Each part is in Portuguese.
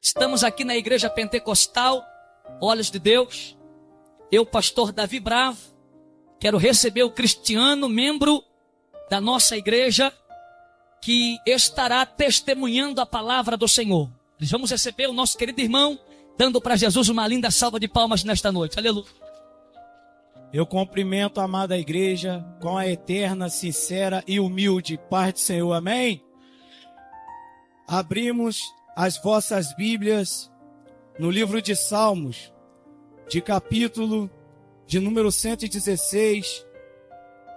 Estamos aqui na Igreja Pentecostal, Olhos de Deus. Eu, pastor Davi Bravo, quero receber o Cristiano, membro da nossa igreja, que estará testemunhando a palavra do Senhor. Nós vamos receber o nosso querido irmão, dando para Jesus uma linda salva de palmas nesta noite. Aleluia. Eu cumprimento a amada igreja com a eterna, sincera e humilde paz do Senhor. Amém? Abrimos as vossas Bíblias no livro de Salmos, de capítulo de número 116,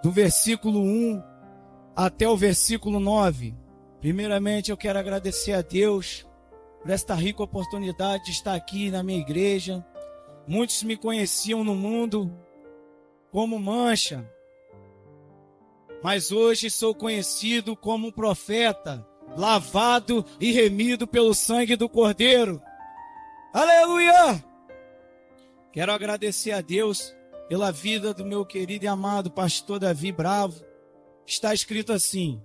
do versículo 1 até o versículo 9. Primeiramente, eu quero agradecer a Deus por esta rica oportunidade de estar aqui na minha igreja. Muitos me conheciam no mundo como Mancha, mas hoje sou conhecido como um profeta, lavado e remido pelo sangue do Cordeiro. Aleluia! Quero agradecer a Deus pela vida do meu querido e amado pastor Davi Bravo. Está escrito assim: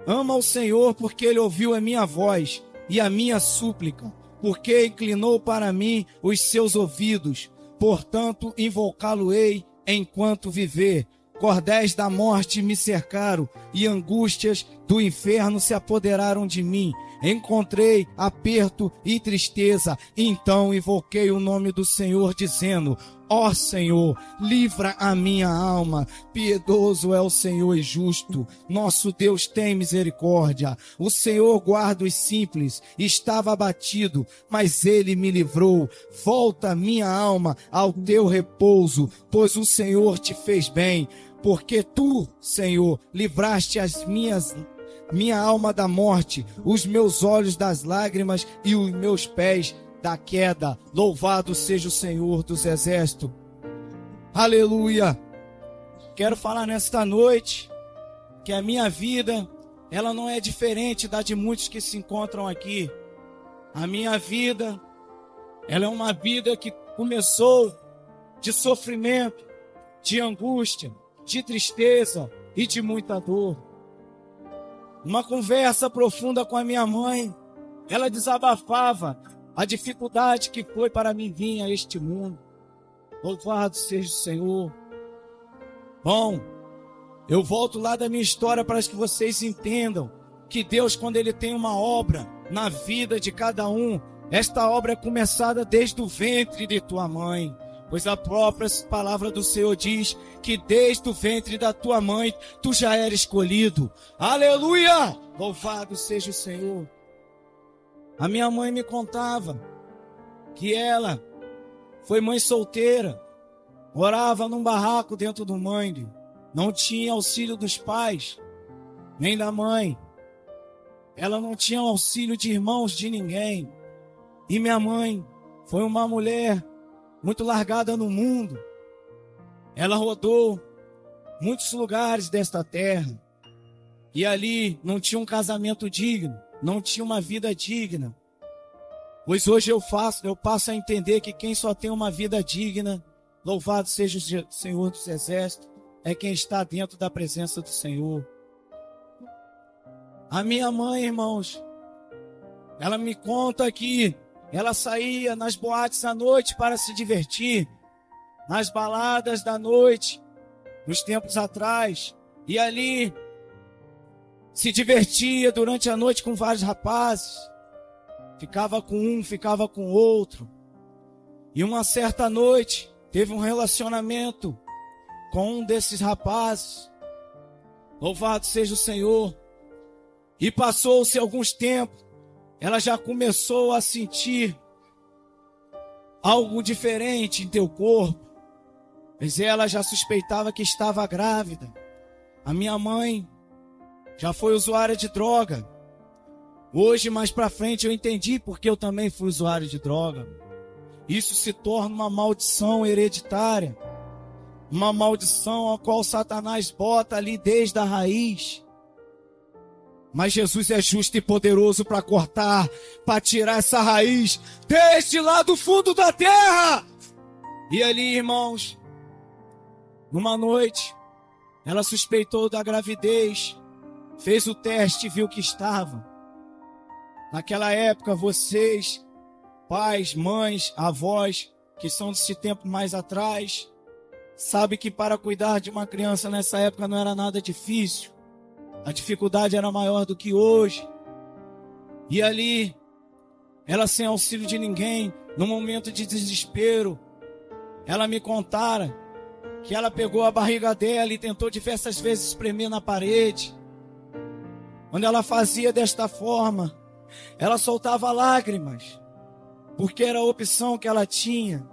ama o Senhor porque Ele ouviu a minha voz e a minha súplica, porque inclinou para mim os seus ouvidos. Portanto, invocá-lo-ei enquanto viver. Cordéis da morte me cercaram e angústias do inferno se apoderaram de mim. Encontrei aperto e tristeza, então invoquei o nome do Senhor, dizendo: ó Senhor, livra a minha alma. Piedoso é o Senhor e justo, nosso Deus tem misericórdia. O Senhor guarda os simples. Estava abatido, mas Ele me livrou. Volta minha alma ao teu repouso, pois o Senhor te fez bem. Porque tu, Senhor, livraste minha alma da morte, os meus olhos das lágrimas e os meus pés da queda. Louvado seja o Senhor dos exércitos. Aleluia! Quero falar nesta noite que a minha vida, ela não é diferente da de muitos que se encontram aqui. A minha vida, ela é uma vida que começou de sofrimento, de angústia, de tristeza e de muita dor. Uma conversa profunda com a minha mãe, ela desabafava a dificuldade que foi para mim vir a este mundo. Louvado seja o Senhor. Bom, eu volto lá da minha história para que vocês entendam que Deus, quando Ele tem uma obra na vida de cada um, esta obra é começada desde o ventre de tua mãe. Pois a própria palavra do Senhor diz que desde o ventre da tua mãe tu já era escolhido. Aleluia! Louvado seja o Senhor. A minha mãe me contava que ela foi mãe solteira, morava num barraco dentro do mangue, não tinha auxílio dos pais, nem da mãe. Ela não tinha auxílio de irmãos de ninguém. E minha mãe foi uma mulher muito largada no mundo. Ela rodou muitos lugares desta terra. E ali não tinha um casamento digno, não tinha uma vida digna. Pois hoje eu passo a entender que quem só tem uma vida digna, louvado seja o Senhor dos exércitos, é quem está dentro da presença do Senhor. A minha mãe, irmãos, ela me conta que ela saía nas boates à noite para se divertir, nas baladas da noite, nos tempos atrás, e ali se divertia durante a noite com vários rapazes, ficava com um, ficava com outro, e uma certa noite teve um relacionamento com um desses rapazes. Louvado seja o Senhor. E passou-se alguns tempos, ela já começou a sentir algo diferente em teu corpo, pois ela já suspeitava que estava grávida. A minha mãe já foi usuária de droga. Hoje, mais para frente, eu entendi porque eu também fui usuário de droga. Isso se torna uma maldição hereditária, uma maldição a qual Satanás bota ali desde a raiz. Mas Jesus é justo e poderoso para cortar, para tirar essa raiz desde lá do fundo da terra. E ali, irmãos, numa noite, ela suspeitou da gravidez, fez o teste e viu que estava. Naquela época, vocês, pais, mães, avós, que são desse tempo mais atrás, sabem que para cuidar de uma criança nessa época não era nada difícil. A dificuldade era maior do que hoje. E ali, ela sem auxílio de ninguém, no momento de desespero, ela me contara que ela pegou a barriga dela e tentou diversas vezes espremer na parede. Quando ela fazia desta forma, ela soltava lágrimas, porque era a opção que ela tinha.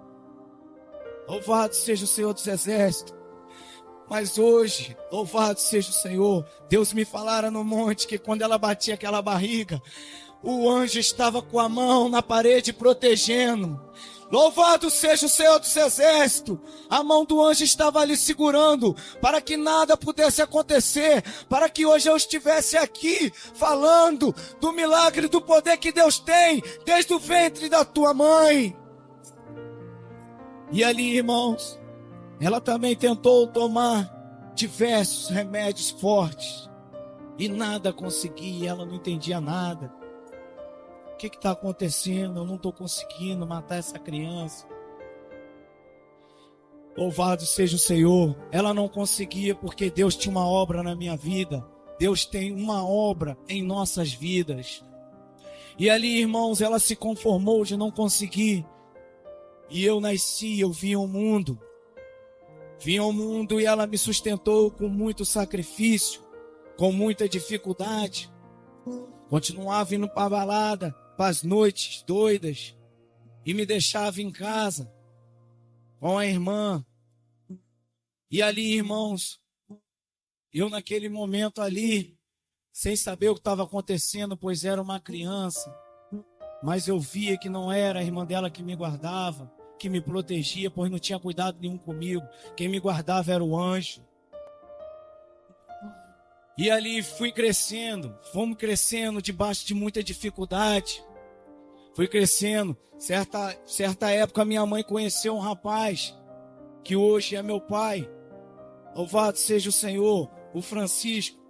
Louvado seja o Senhor dos Exércitos. Mas hoje, louvado seja o Senhor, Deus me falara no monte que quando ela batia aquela barriga, o anjo estava com a mão na parede protegendo. Louvado seja o Senhor dos Exércitos. A mão do anjo estava ali segurando para que nada pudesse acontecer, para que hoje eu estivesse aqui falando do milagre, do poder que Deus tem desde o ventre da tua mãe. E ali, irmãos, ela também tentou tomar diversos remédios fortes e nada conseguia, ela não entendia nada. O que está acontecendo? Eu não estou conseguindo matar essa criança. Louvado seja o Senhor. Ela não conseguia porque Deus tinha uma obra na minha vida. Deus tem uma obra em nossas vidas. E ali, irmãos, ela se conformou de não conseguir. E eu nasci, eu vim ao mundo. Vim ao mundo e ela me sustentou com muito sacrifício, com muita dificuldade. Continuava indo para a balada, para as noites doidas, e me deixava em casa com a irmã. E ali, irmãos, eu naquele momento ali, sem saber o que estava acontecendo, pois era uma criança, mas eu via que não era a irmã dela que me guardava, que me protegia, pois não tinha cuidado nenhum comigo. Quem me guardava era o anjo. E ali fui crescendo, fomos crescendo debaixo de muita dificuldade. Fui crescendo. Certa época minha mãe conheceu um rapaz, que hoje é meu pai. Louvado seja o Senhor, o Francisco,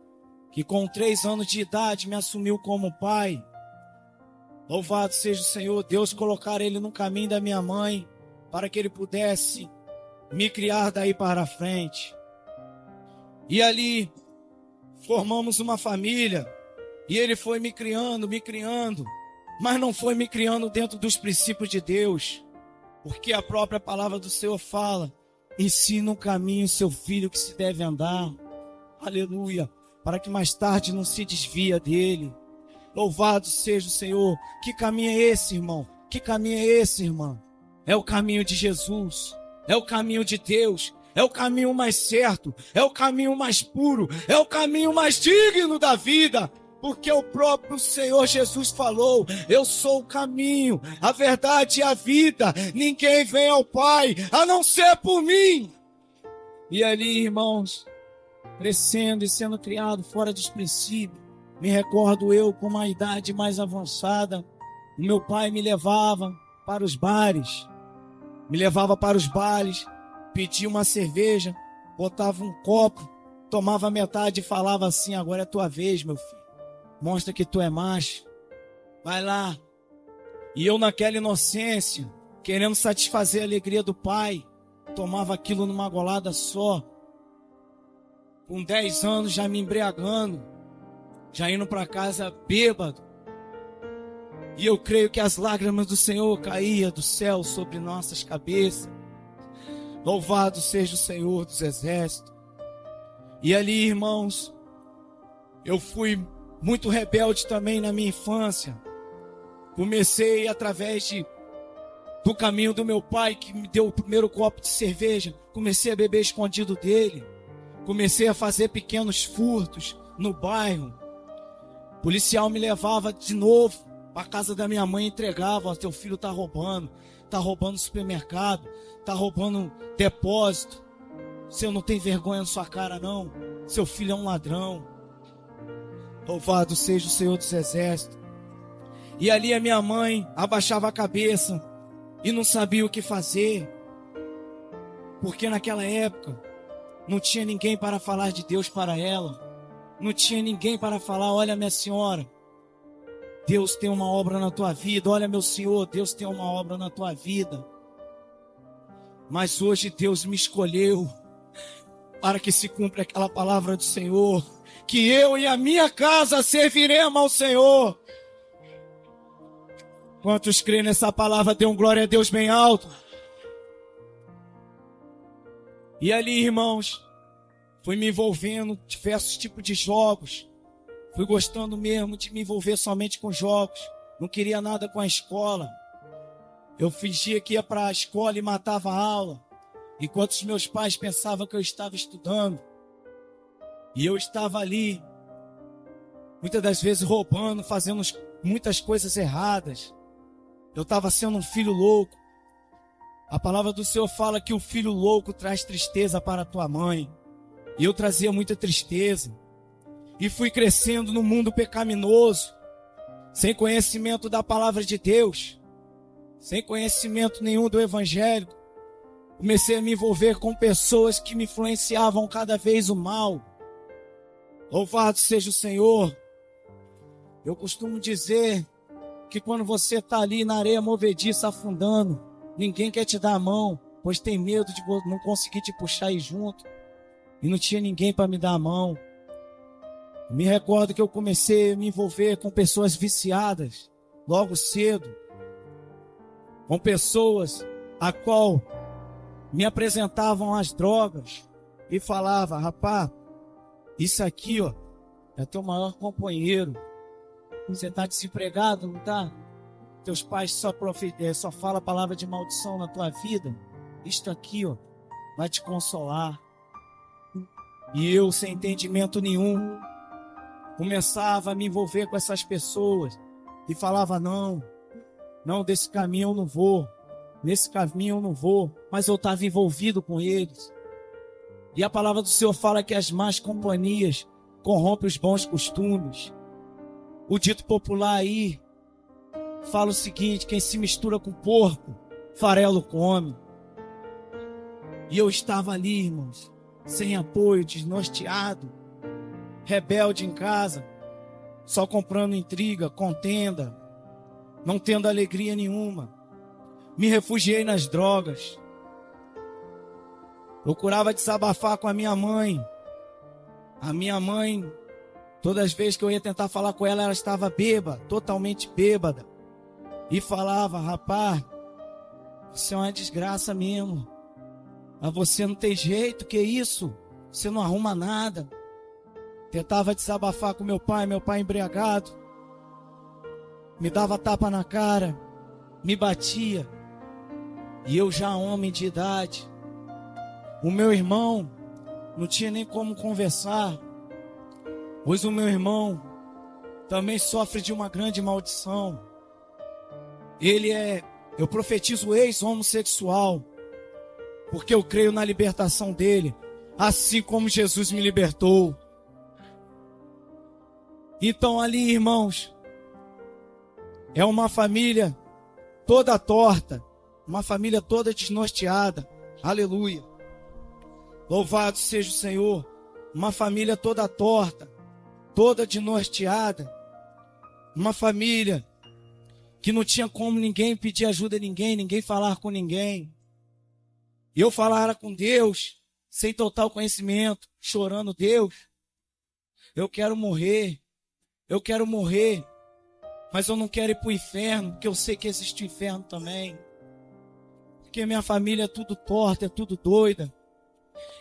que com 3 anos de idade me assumiu como pai. Louvado seja o Senhor, Deus colocar ele no caminho da minha mãe, para que ele pudesse me criar daí para frente. E ali formamos uma família, e ele foi me criando, mas não foi me criando dentro dos princípios de Deus, porque a própria palavra do Senhor fala: ensina o caminho seu filho que se deve andar, aleluia, para que mais tarde não se desvia dele. Louvado seja o Senhor. Que caminho é esse, irmão? Que caminho é esse, irmã? É o caminho de Jesus, é o caminho de Deus, é o caminho mais certo, é o caminho mais puro, é o caminho mais digno da vida, porque o próprio Senhor Jesus falou: eu sou o caminho, a verdade e a vida, ninguém vem ao Pai a não ser por mim. E ali, irmãos, crescendo e sendo criado fora dos princípios, me recordo eu com uma idade mais avançada, o meu pai me levava para os bares, pedia uma cerveja, botava um copo, tomava metade e falava assim: agora é tua vez, meu filho, mostra que tu é macho, vai lá. E eu naquela inocência, querendo satisfazer a alegria do pai, tomava aquilo numa golada só. Com 10 anos já me embriagando, já indo para casa bêbado. E eu creio que as lágrimas do Senhor caíam do céu sobre nossas cabeças. Louvado seja o Senhor dos Exércitos. E ali, irmãos, eu fui muito rebelde também na minha infância. Comecei através do caminho do meu pai, que me deu o primeiro copo de cerveja. Comecei a beber escondido dele. Comecei a fazer pequenos furtos no bairro. O policial me levava de novo para casa da minha mãe e entregava: ó, teu filho tá roubando supermercado, tá roubando depósito. Você não tem vergonha na sua cara não, seu filho é um ladrão. Louvado seja o Senhor dos Exércitos. E ali a minha mãe abaixava a cabeça e não sabia o que fazer, porque naquela época não tinha ninguém para falar de Deus para ela, não tinha ninguém para falar: olha, minha senhora, Deus tem uma obra na tua vida. Olha, meu Senhor, Deus tem uma obra na tua vida. Mas hoje Deus me escolheu para que se cumpra aquela palavra do Senhor, que eu e a minha casa serviremos ao Senhor. Quantos creem nessa palavra, dê um glória a Deus bem alto. E ali, irmãos, fui me envolvendo em diversos tipos de jogos. Fui gostando mesmo de me envolver somente com jogos. Não queria nada com a escola. Eu fingia que ia para a escola e matava a aula, enquanto os meus pais pensavam que eu estava estudando. E eu estava ali, muitas das vezes roubando, fazendo muitas coisas erradas. Eu estava sendo um filho louco. A palavra do Senhor fala que o filho louco traz tristeza para a tua mãe. E eu trazia muita tristeza. E fui crescendo no mundo pecaminoso, sem conhecimento da palavra de Deus, sem conhecimento nenhum do Evangelho. Comecei a me envolver com pessoas que me influenciavam cada vez o mal. Louvado seja o Senhor. Eu costumo dizer que quando você está ali na areia movediça afundando, ninguém quer te dar a mão, pois tem medo de não conseguir te puxar aí junto. E não tinha ninguém para me dar a mão. Me recordo que eu comecei a me envolver com pessoas viciadas, logo cedo. Com pessoas a qual me apresentavam as drogas e falava: rapaz, isso aqui, ó, é teu maior companheiro. Você está desempregado, não está? Teus pais só falam a palavra de maldição na tua vida. Isto aqui, ó, vai te consolar. E eu, sem entendimento nenhum, começava a me envolver com essas pessoas e falava: não, desse caminho eu não vou, nesse caminho eu não vou. Mas eu estava envolvido com eles. E a palavra do Senhor fala que as más companhias corrompem os bons costumes. O dito popular aí fala o seguinte: quem se mistura com porco, farelo come. E eu estava ali, irmãos, sem apoio, desnorteado, rebelde em casa, só comprando intriga, contenda, não tendo alegria nenhuma. Me refugiei nas drogas. Procurava desabafar com a minha mãe. A minha mãe, todas as vezes que eu ia tentar falar com ela, ela estava bêbada, totalmente bêbada. E falava: rapaz, isso é uma desgraça mesmo. Mas você não tem jeito, que isso? Você não arruma nada. Tentava desabafar com meu pai embriagado. Me dava tapa na cara, me batia. E eu já homem de idade. O meu irmão não tinha nem como conversar, pois o meu irmão também sofre de uma grande maldição. Eu profetizo ex-homossexual, porque eu creio na libertação dele, assim como Jesus me libertou. Então ali, irmãos, é uma família toda torta, uma família toda desnorteada. Aleluia. Louvado seja o Senhor. Uma família toda torta, toda desnorteada. Uma família que não tinha como ninguém pedir ajuda a ninguém, ninguém falar com ninguém. E eu falara com Deus, sem total conhecimento, chorando: Deus, eu quero morrer, mas eu não quero ir para o inferno, porque eu sei que existe o inferno também. Porque minha família é tudo torta, é tudo doida.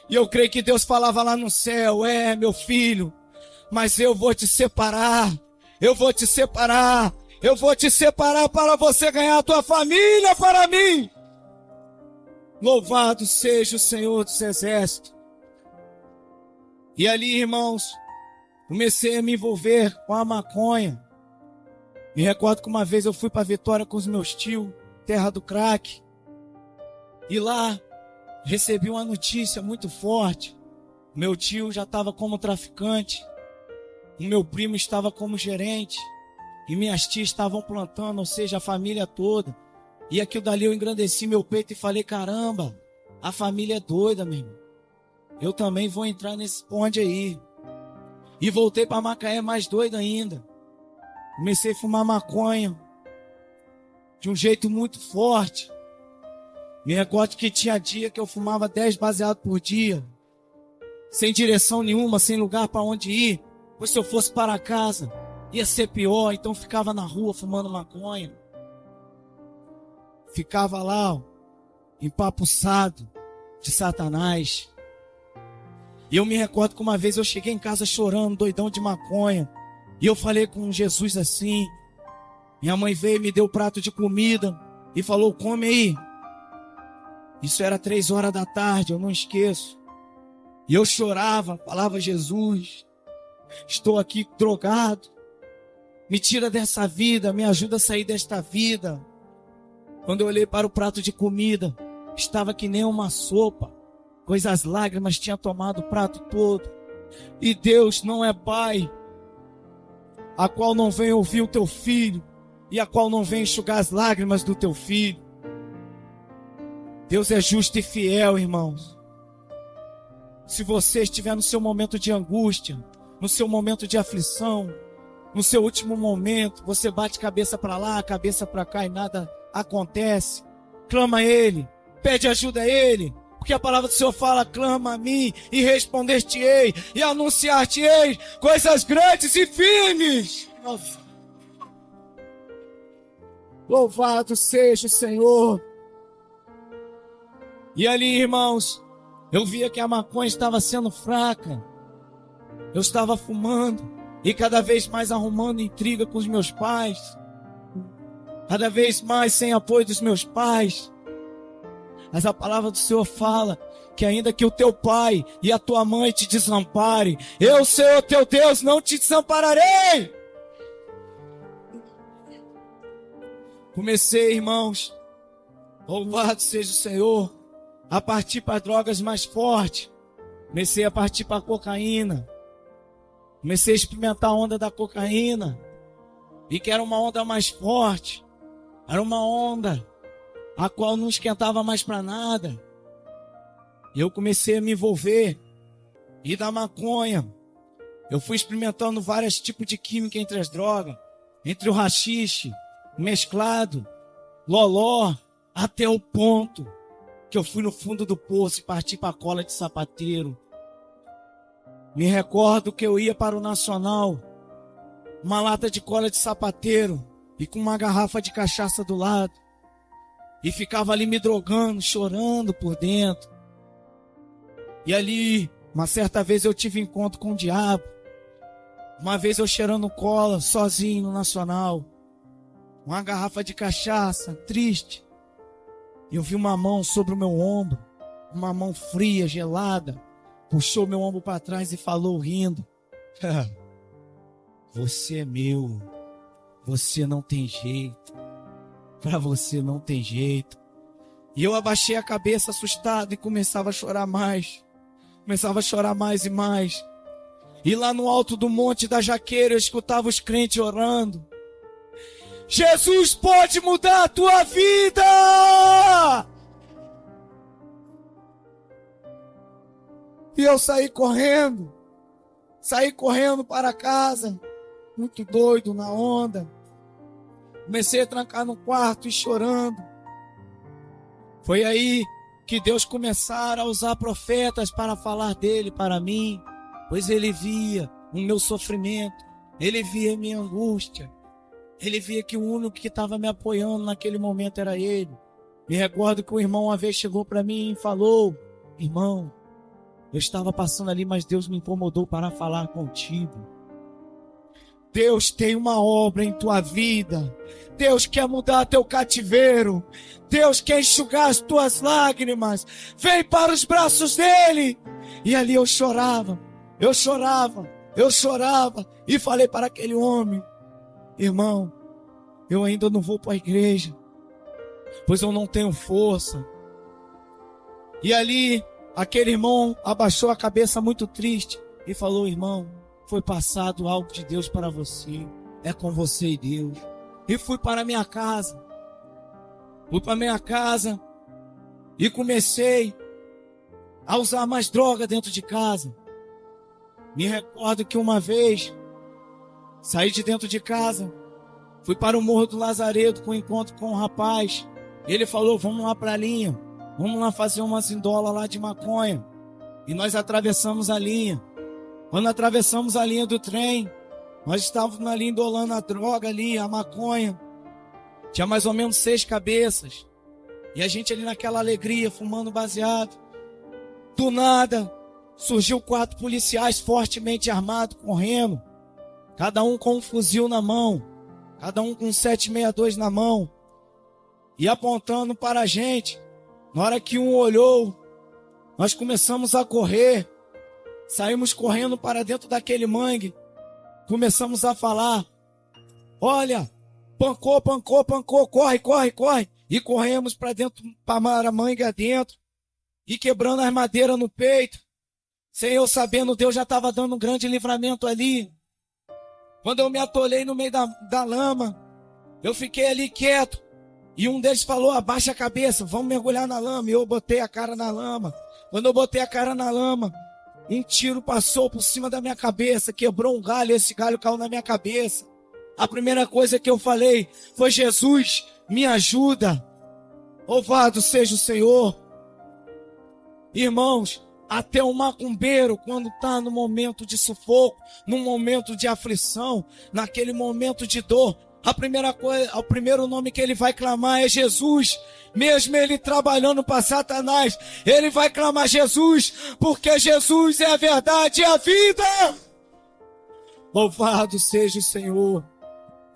E eu creio que Deus falava lá no céu: meu filho, mas eu vou te separar, eu vou te separar para você ganhar a tua família para mim. Louvado seja o Senhor dos Exércitos. E ali, irmãos, comecei a me envolver com a maconha. Me recordo que uma vez eu fui para Vitória com os meus tios, terra do crack. E lá recebi uma notícia muito forte. Meu tio já estava como traficante. O meu primo estava como gerente. E minhas tias estavam plantando, ou seja, a família toda. E aquilo dali eu engrandeci meu peito e falei: caramba, a família é doida, meu irmão. Eu também vou entrar nesse bonde aí. E voltei para Macaé mais doido ainda. Comecei a fumar maconha de um jeito muito forte. Me recordo que tinha dia que eu fumava 10 baseados por dia, sem direção nenhuma, sem lugar para onde ir. Pois se eu fosse para casa, ia ser pior. Então ficava na rua fumando maconha. Ficava lá, ó, empapuçado de Satanás. E eu me recordo que uma vez eu cheguei em casa chorando, doidão de maconha. E eu falei com Jesus assim. Minha mãe veio e me deu um prato de comida e falou, come aí. Isso era 3 horas da tarde, eu não esqueço. E eu chorava, falava, Jesus, estou aqui drogado. Me tira dessa vida, me ajuda a sair desta vida. Quando eu olhei para o prato de comida, estava que nem uma sopa, pois as lágrimas tinham tomado o prato todo. E Deus não é pai, a qual não vem ouvir o teu filho, e a qual não vem enxugar as lágrimas do teu filho. Deus é justo e fiel, irmãos. Se você estiver no seu momento de angústia, no seu momento de aflição, no seu último momento, você bate cabeça para lá, cabeça para cá e nada acontece, clama a Ele, pede ajuda a Ele, porque a palavra do Senhor fala, clama a mim e responder-te-ei e anunciar-te-ei coisas grandes e firmes. Louvado seja o Senhor. E ali, irmãos, eu via que a maconha estava sendo fraca. Eu estava fumando e cada vez mais arrumando intriga com os meus pais. Cada vez mais sem apoio dos meus pais. Mas a palavra do Senhor fala que ainda que o teu pai e a tua mãe te desamparem, eu, Senhor teu Deus, não te desampararei. Comecei, irmãos, louvado seja o Senhor, a partir para drogas mais fortes. Comecei a partir para a cocaína. Comecei a experimentar a onda da cocaína. E que era uma onda mais forte. Era uma onda a qual não esquentava mais para nada. E eu comecei a me envolver. E da maconha, eu fui experimentando vários tipos de química entre as drogas. Entre o haxixe, mesclado, loló, até o ponto que eu fui no fundo do poço e parti para a cola de sapateiro. Me recordo que eu ia para o Nacional, uma lata de cola de sapateiro e com uma garrafa de cachaça do lado. E ficava ali me drogando, chorando por dentro. E ali, uma certa vez eu tive encontro com o diabo. Uma vez eu cheirando cola, sozinho no Nacional. Uma garrafa de cachaça, triste. Eu vi uma mão sobre o meu ombro, uma mão fria, gelada, puxou meu ombro para trás e falou rindo, você é meu, você não tem jeito, para você não tem jeito. E eu abaixei a cabeça assustado e começava a chorar mais e mais. E lá no alto do monte da Jaqueira eu escutava os crentes orando, Jesus pode mudar a tua vida! E eu saí correndo para casa, muito doido na onda. Comecei a trancar no quarto e chorando. Foi aí que Deus começara a usar profetas para falar dele para mim, pois ele via o meu sofrimento, ele via a minha angústia. Ele via que o único que estava me apoiando naquele momento era ele. Me recordo que o irmão uma vez chegou para mim e falou, irmão, eu estava passando ali, mas Deus me incomodou para falar contigo. Deus tem uma obra em tua vida. Deus quer mudar teu cativeiro. Deus quer enxugar as tuas lágrimas. Vem para os braços dele. E ali eu chorava e falei para aquele homem, irmão, eu ainda não vou para a igreja, pois eu não tenho força. E ali, aquele irmão abaixou a cabeça muito triste e falou, irmão, foi passado algo de Deus para você, é com você e Deus. E fui para minha casa, e comecei a usar mais droga dentro de casa. Me recordo que uma vez, saí de dentro de casa, Fui para o Morro do Lazaredo com um encontro com um rapaz. Ele falou, vamos lá para a linha. Vamos lá fazer uma zindola lá de maconha. E nós atravessamos a linha. Quando atravessamos a linha do trem, nós estávamos ali indolando a droga ali, a maconha. Tinha mais ou menos 6 cabeças. E a gente ali naquela alegria, fumando baseado. Do nada, surgiu 4 policiais fortemente armados, correndo. Cada um com um fuzil na mão. Cada um com um 762 na mão. E apontando para a gente. Na hora que um olhou, nós começamos a correr. Saímos correndo para dentro daquele mangue. Começamos a falar. Olha, pancou, pancou, pancou, corre, corre, corre. E corremos para dentro, para a mangue adentro. E quebrando as madeiras no peito. Sem eu sabendo, Deus já estava dando um grande livramento ali. Quando eu me atolei no meio da lama, eu fiquei ali quieto. E um deles falou, abaixa a cabeça, vamos mergulhar na lama. E eu botei a cara na lama. Quando eu botei a cara na lama, um tiro passou por cima da minha cabeça, quebrou um galho, esse galho caiu na minha cabeça. A primeira coisa que eu falei foi, Jesus, me ajuda. Louvado seja o Senhor. Irmãos, até o macumbeiro, quando está no momento de sufoco, no momento de aflição, naquele momento de dor, a primeira coisa, o primeiro nome que ele vai clamar é Jesus. Mesmo ele trabalhando para Satanás, ele vai clamar Jesus, porque Jesus é a verdade e a vida. Louvado seja o Senhor.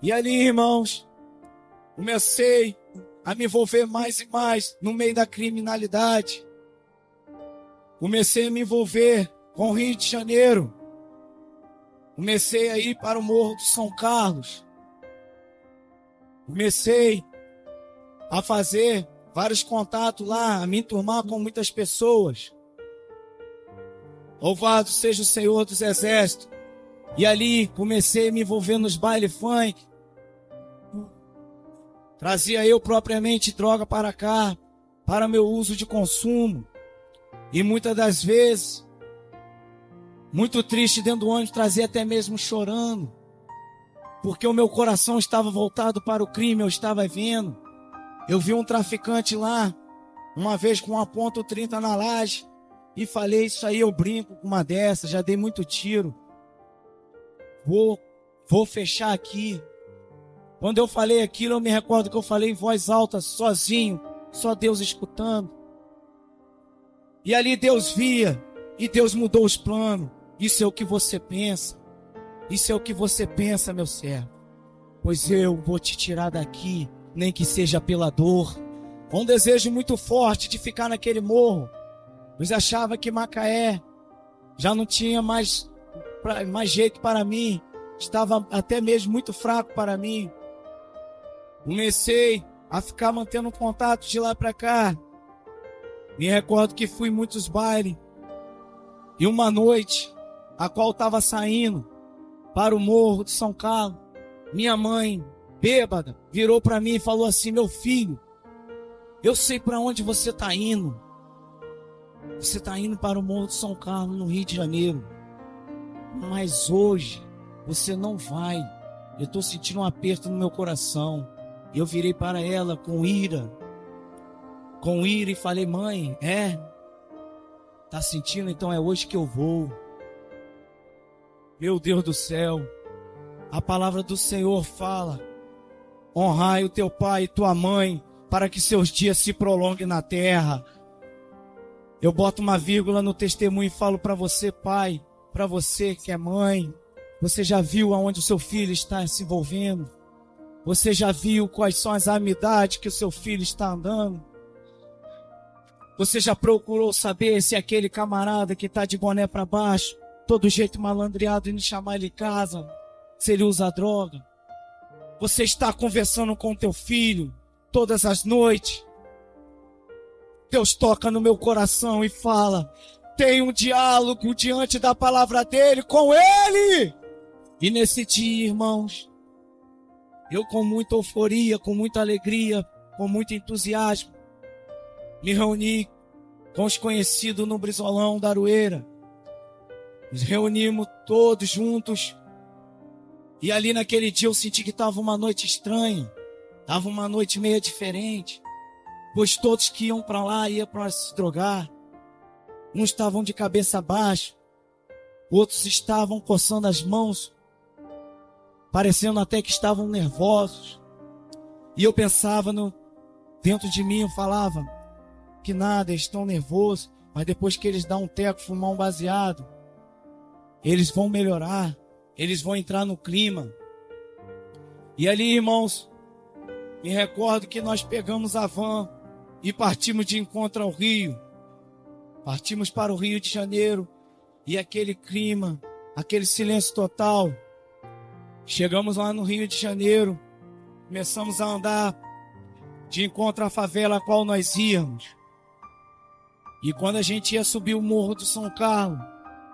E ali, irmãos, comecei a me envolver mais e mais no meio da criminalidade. Comecei a me envolver com o Rio de Janeiro. Comecei a ir para o Morro do São Carlos. Comecei a fazer vários contatos lá, a me enturmar com muitas pessoas. Louvado seja o Senhor dos Exércitos. E ali comecei a me envolver nos baile funk. Trazia eu propriamente droga para cá, para meu uso de consumo. E muitas das vezes, muito triste dentro do ônibus, trazia até mesmo chorando. Porque o meu coração estava voltado para o crime, eu estava vendo. Eu vi um traficante lá, uma vez com uma ponto .30 na laje. E falei, isso aí eu brinco com uma dessas, já dei muito tiro. Vou fechar aqui. Quando eu falei aquilo, eu me recordo que eu falei em voz alta, sozinho, só Deus escutando. E ali Deus via, e Deus mudou os planos. Isso é o que você pensa. Isso é o que você pensa, meu servo. Pois eu vou te tirar daqui, nem que seja pela dor. Com um desejo muito forte de ficar naquele morro. Pois achava que Macaé já não tinha mais jeito para mim. Estava até mesmo muito fraco para mim. Comecei a ficar mantendo contato de lá para cá. Me recordo que fui em muitos bailes. E uma noite, a qual estava saindo para o Morro de São Carlos, minha mãe, bêbada, virou para mim e falou assim, meu filho, eu sei para onde você está indo. Você está indo para o Morro de São Carlos, no Rio de Janeiro. Mas hoje, você não vai. Eu estou sentindo um aperto no meu coração. Eu virei para ela com ira e falei, mãe, tá sentindo? Então é hoje que eu vou. Meu Deus do céu, a palavra do Senhor fala, honrai o teu pai e tua mãe, para que seus dias se prolonguem na terra. Eu boto uma vírgula no testemunho e falo para você, pai, para você que é mãe, você já viu aonde o seu filho está se envolvendo? Você já viu quais são as amizades que o seu filho está andando? Você já procurou saber se aquele camarada que está de boné para baixo, todo jeito malandreado, indo chamar ele em casa, se ele usa droga? Você está conversando com teu filho todas as noites? Deus toca no meu coração e fala, tem um diálogo diante da palavra dele com ele. E nesse dia, irmãos, eu com muita euforia, com muita alegria, com muito entusiasmo, me reuni com os conhecidos no Brizolão da Aroeira. Nos reunimos todos juntos E ali naquele dia eu senti que estava uma noite estranha. Estava uma noite meio diferente. Pois todos que iam para lá iam para se drogar. Uns estavam de cabeça baixa. Outros estavam coçando as mãos, parecendo até que estavam nervosos. E eu pensava dentro de mim, eu falava que nada, eles estão nervosos. Mas depois que eles dão um teco, fumar um baseado, eles vão melhorar. Eles vão entrar no clima. E ali, irmãos, me recordo que nós pegamos a van e partimos de encontro ao Rio. Partimos para o Rio de Janeiro. E aquele clima, aquele silêncio total. Chegamos lá no Rio de Janeiro. Começamos a andar de encontro à favela a qual nós íamos. E quando a gente ia subir o Morro do São Carlos,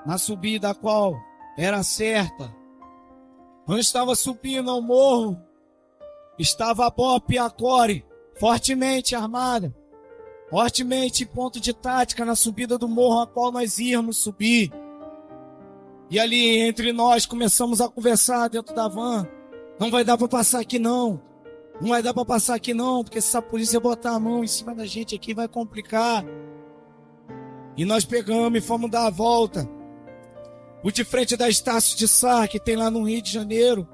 na subida a qual era certa, quando estava subindo ao morro, estava a BOP e a Core fortemente armada, fortemente ponto de tática na subida do morro a qual nós íamos subir. E ali entre nós começamos a conversar dentro da van. Não vai dar para passar aqui não. Não vai dar para passar aqui não, porque se a polícia botar a mão em cima da gente aqui vai complicar. E nós pegamos e fomos dar a volta. O de frente da Estácio de Sá, que tem lá no Rio de Janeiro.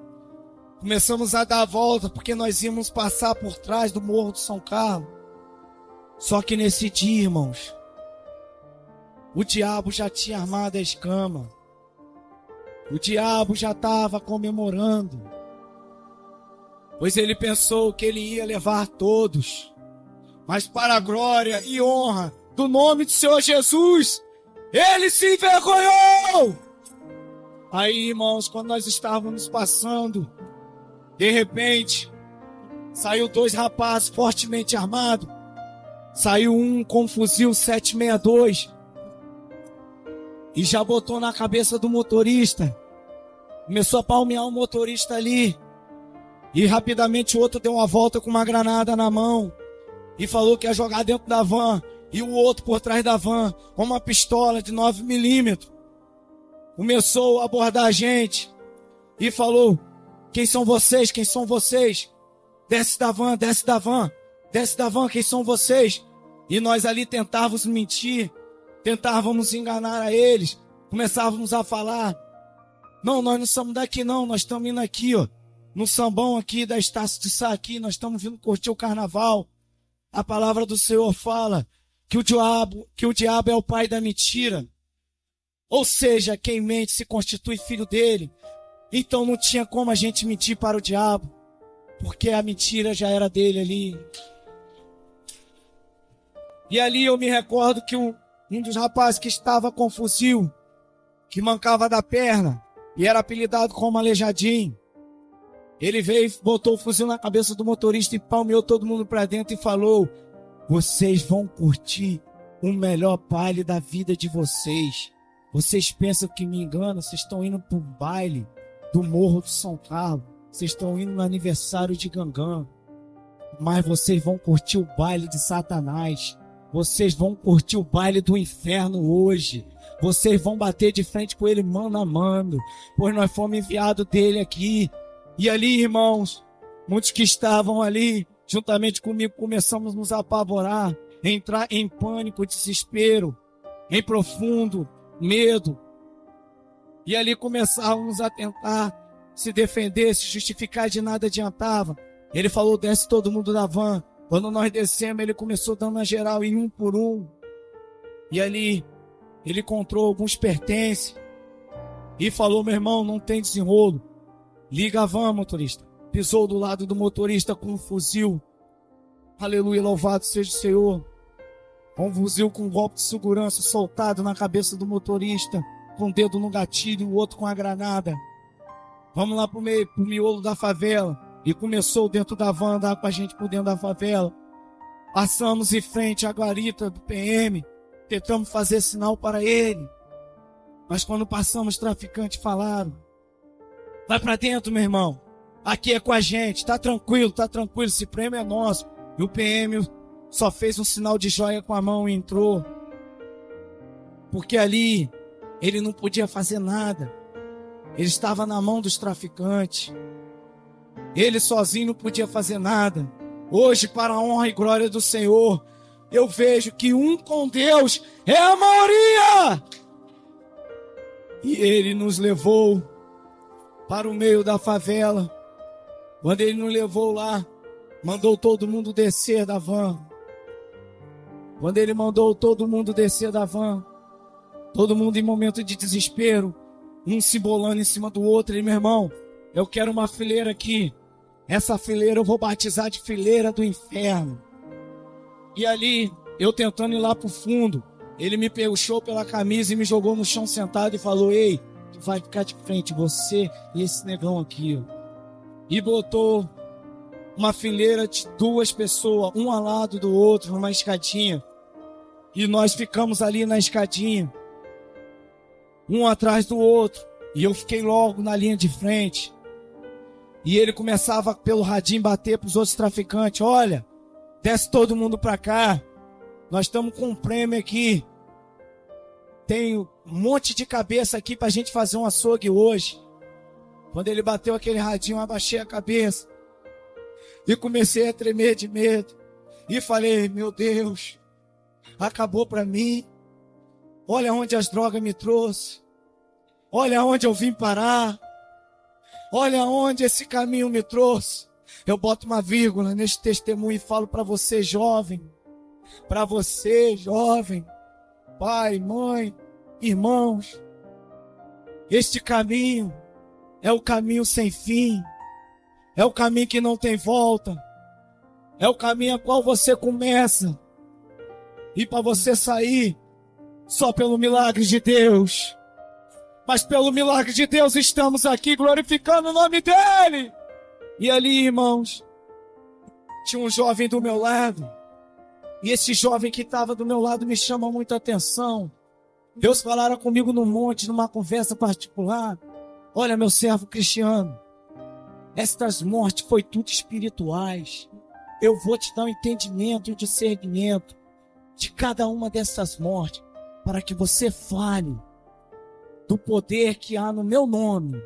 Começamos a dar a volta, porque nós íamos passar por trás do Morro do São Carlos. Só que nesse dia, irmãos, o diabo já tinha armado a escama. O diabo já estava comemorando. Pois ele pensou que ele ia levar todos. Mas para a glória e honra do nome do Senhor Jesus, ele se envergonhou. Aí, irmãos, quando nós estávamos passando, de repente, saiu 2 rapazes fortemente armados. Saiu um com um fuzil 762 e já botou na cabeça do motorista. Começou a palmear o motorista ali. E rapidamente o outro deu uma volta com uma granada na mão e falou que ia jogar dentro da van. E o outro por trás da van com uma pistola de 9mm. Começou a abordar a gente e falou: quem são vocês? Quem são vocês? Desce da van, desce da van, desce da van, quem são vocês? E nós ali tentávamos mentir, tentávamos enganar a eles, começávamos a falar: não, nós não somos daqui não, nós estamos indo aqui, ó, no sambão aqui da Estácio de Sá aqui, nós estamos vindo curtir o carnaval. A palavra do Senhor fala que o diabo é o pai da mentira. Ou seja, quem mente se constitui filho dele. Então não tinha como a gente mentir para o diabo, porque a mentira já era dele ali. E ali eu me recordo que um dos rapazes que estava com fuzil, que mancava da perna e era apelidado como Aleijadinho, ele veio, botou o fuzil na cabeça do motorista e palmeou todo mundo para dentro e falou: vocês vão curtir o melhor baile da vida de vocês. Vocês pensam que me enganam? Vocês estão indo para o baile do Morro do São Carlos. Vocês estão indo no aniversário de Gangã. Mas vocês vão curtir o baile de Satanás. Vocês vão curtir o baile do inferno hoje. Vocês vão bater de frente com ele mano a mano. Pois nós fomos enviados dele aqui. E ali, irmãos, muitos que estavam ali, juntamente comigo, começamos a nos apavorar, entrar em pânico, desespero, em profundo medo. E ali começávamos a tentar se defender, se justificar, de nada adiantava. Ele falou: desce todo mundo da van. Quando nós descemos, ele começou dando a geral em um por um. E ali ele encontrou alguns pertences e falou: meu irmão, não tem desenrolo, liga a van, motorista. Pisou do lado do motorista com um fuzil. Aleluia, louvado seja o Senhor. Um fuzil com um golpe de segurança soltado na cabeça do motorista, com o dedo no gatilho e o outro com a granada. Vamos lá pro miolo da favela. E começou dentro da van, andar com a gente por dentro da favela. Passamos em frente à guarita do PM, tentamos fazer sinal para ele. Mas quando passamos, os traficantes falaram: vai para dentro, meu irmão. Aqui é com a gente, tá tranquilo, esse prêmio é nosso. E o PM só fez um sinal de joia com a mão e entrou. Porque ali ele não podia fazer nada. Ele estava na mão dos traficantes. Ele sozinho não podia fazer nada. Hoje, para a honra e glória do Senhor, eu vejo que um com Deus é a maioria. E Ele nos levou para o meio da favela. Quando Ele nos levou lá, mandou todo mundo descer da van. Quando Ele mandou todo mundo descer da van, todo mundo em momento de desespero, um se bolando em cima do outro. E meu irmão, eu quero uma fileira aqui. Essa fileira eu vou batizar de fileira do inferno. E ali, eu tentando ir lá pro fundo, ele me puxou pela camisa e me jogou no chão sentado e falou: ei, tu vai ficar de frente, você e esse negão aqui, ó. E botou uma fileira de 2 pessoas, um ao lado do outro, numa escadinha. E nós ficamos ali na escadinha, um atrás do outro. E eu fiquei logo na linha de frente. E ele começava pelo radinho bater para os outros traficantes: olha, desce todo mundo para cá. Nós estamos com um prêmio aqui. Tem um monte de cabeça aqui para a gente fazer um açougue hoje. Quando ele bateu aquele radinho, eu abaixei a cabeça. E comecei a tremer de medo. E falei: meu Deus, acabou para mim. Olha onde as drogas me trouxeram. Olha onde eu vim parar. Olha onde esse caminho me trouxe. Eu boto uma vírgula neste testemunho e falo para você, jovem. Para você, jovem. Pai, mãe, irmãos. Este caminho é o caminho sem fim. É o caminho que não tem volta. É o caminho a qual você começa. E para você sair, só pelo milagre de Deus. Mas pelo milagre de Deus estamos aqui glorificando o nome dEle. E ali, irmãos, tinha um jovem do meu lado. E esse jovem que estava do meu lado me chama muita atenção. Deus falaram comigo no monte, numa conversa particular: olha, meu servo Cristiano, estas mortes foi tudo espirituais. Eu vou te dar um entendimento e um discernimento de cada uma dessas mortes, para que você fale do poder que há no meu nome,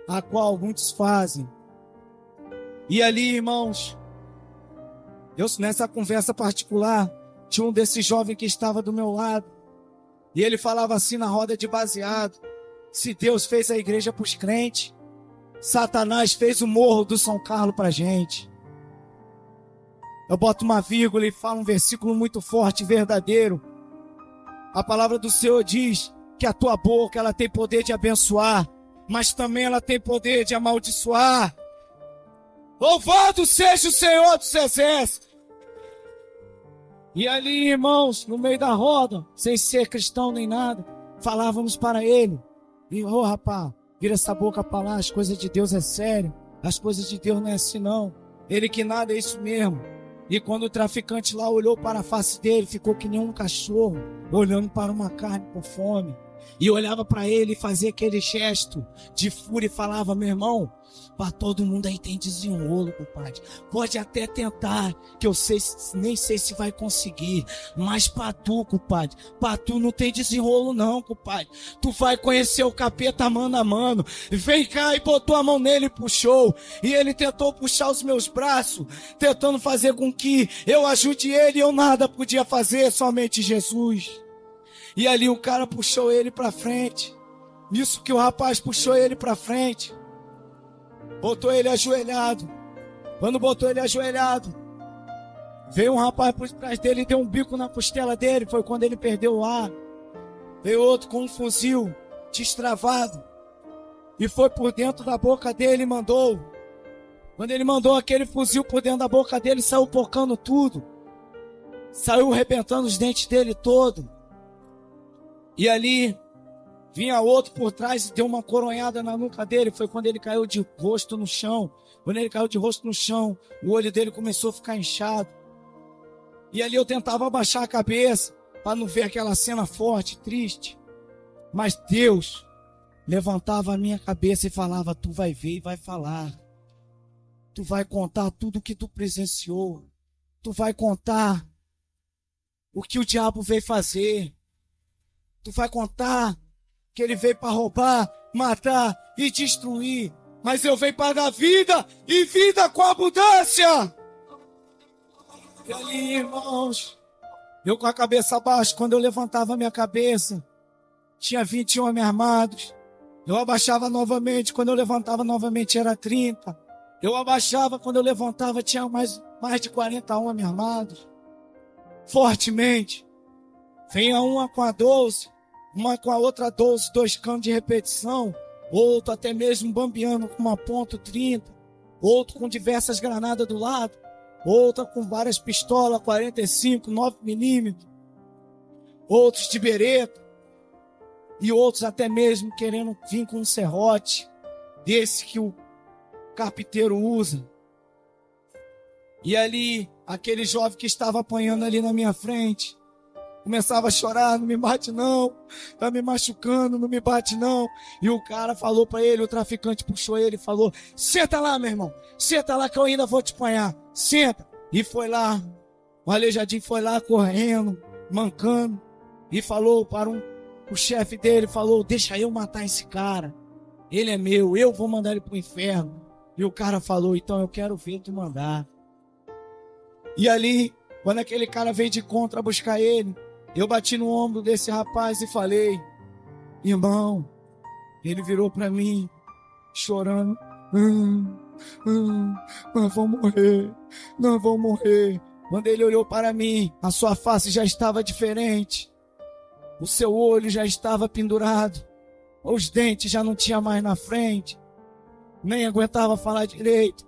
a qual muitos fazem. E ali, irmãos, nessa conversa particular, tinha um desses jovens que estava do meu lado. E ele falava assim na roda de baseado: se Deus fez a igreja para os crentes, Satanás fez o morro do São Carlos para a gente. Eu boto uma vírgula e falo um versículo muito forte e verdadeiro. A palavra do Senhor diz que a tua boca ela tem poder de abençoar, mas também ela tem poder de amaldiçoar. Louvado seja o Senhor dos exércitos. E ali, irmãos, no meio da roda, sem ser cristão nem nada, falávamos para ele: e rapaz, vira essa boca para lá, as coisas de Deus é sério, as coisas de Deus não é assim não. Ele que nada é isso mesmo. E quando o traficante lá olhou para a face dele, ficou que nem um cachorro, olhando para uma carne com fome. E olhava para ele e fazia aquele gesto de fúria e falava: meu irmão, para todo mundo aí tem desenrolo, compadre. Pode até tentar, que eu nem sei se vai conseguir. Mas para tu, compadre, para tu não tem desenrolo não, compadre. Tu vai conhecer o capeta mano a mano. Vem cá, e botou a mão nele e puxou. E ele tentou puxar os meus braços, tentando fazer com que eu ajude ele. E eu nada podia fazer, somente Jesus. E ali o cara puxou ele para frente. Nisso que o rapaz puxou ele para frente, botou ele ajoelhado. Quando botou ele ajoelhado, veio um rapaz por trás dele e deu um bico na costela dele. Foi quando ele perdeu o ar. Veio outro com um fuzil destravado e foi por dentro da boca dele e mandou. Quando ele mandou aquele fuzil por dentro da boca dele, saiu pocando tudo. Saiu arrebentando os dentes dele todo. E ali vinha outro por trás e deu uma coronhada na nuca dele. Foi quando ele caiu de rosto no chão. Quando ele caiu de rosto no chão, o olho dele começou a ficar inchado. E ali eu tentava abaixar a cabeça para não ver aquela cena forte, triste. Mas Deus levantava a minha cabeça e falava: tu vai ver e vai falar. Tu vai contar tudo o que tu presenciou. Tu vai contar o que o diabo veio fazer. Tu vai contar que ele veio para roubar, matar e destruir, mas eu venho para dar vida e vida com abundância. E ali, irmãos, eu com a cabeça baixa, quando eu levantava a minha cabeça, tinha 20 homens armados. Eu abaixava novamente, quando eu levantava novamente era 30. Eu abaixava, quando eu levantava tinha mais de 40 homens armados. Fortemente. Venha uma com a 12, uma com a outra 12, 2 canos de repetição, outro até mesmo bambeando com uma ponto 30, outro com diversas granadas do lado, outra com várias pistolas 45, 9mm, outros de bereta, e outros até mesmo querendo vir com um serrote, desse que o carpinteiro usa. E ali, aquele jovem que estava apanhando ali na minha frente, começava a chorar: não me bate não, tá me machucando, não me bate não. E o cara falou para ele, o traficante puxou ele e falou: senta lá, meu irmão, senta lá que eu ainda vou te apanhar, senta. E foi lá, o aleijadinho foi lá correndo, mancando, e falou para o chefe dele, falou: deixa eu matar esse cara, ele é meu, eu vou mandar ele pro inferno. E o cara falou: então eu quero ver tu mandar. E ali, quando aquele cara veio de contra buscar ele, eu bati no ombro desse rapaz e falei: irmão. Ele virou para mim, chorando: nós vamos morrer, nós vamos morrer. Quando ele olhou para mim, a sua face já estava diferente. O seu olho já estava pendurado. Os dentes já não tinha mais na frente. Nem aguentava falar direito.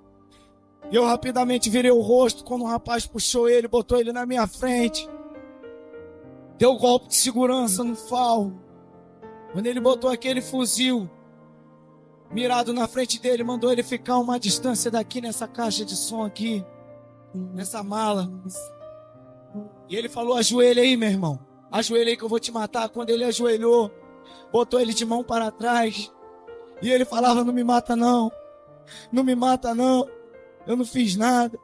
E eu rapidamente virei o rosto quando o rapaz puxou ele, botou ele na minha frente. Deu golpe de segurança no FAL. Quando ele botou aquele fuzil mirado na frente dele, mandou ele ficar uma distância daqui nessa caixa de som aqui, nessa mala. E ele falou: ajoelha aí, meu irmão. Ajoelha aí que eu vou te matar. Quando ele ajoelhou, botou ele de mão para trás. E ele falava: não me mata não. Não me mata não. Eu não fiz nada.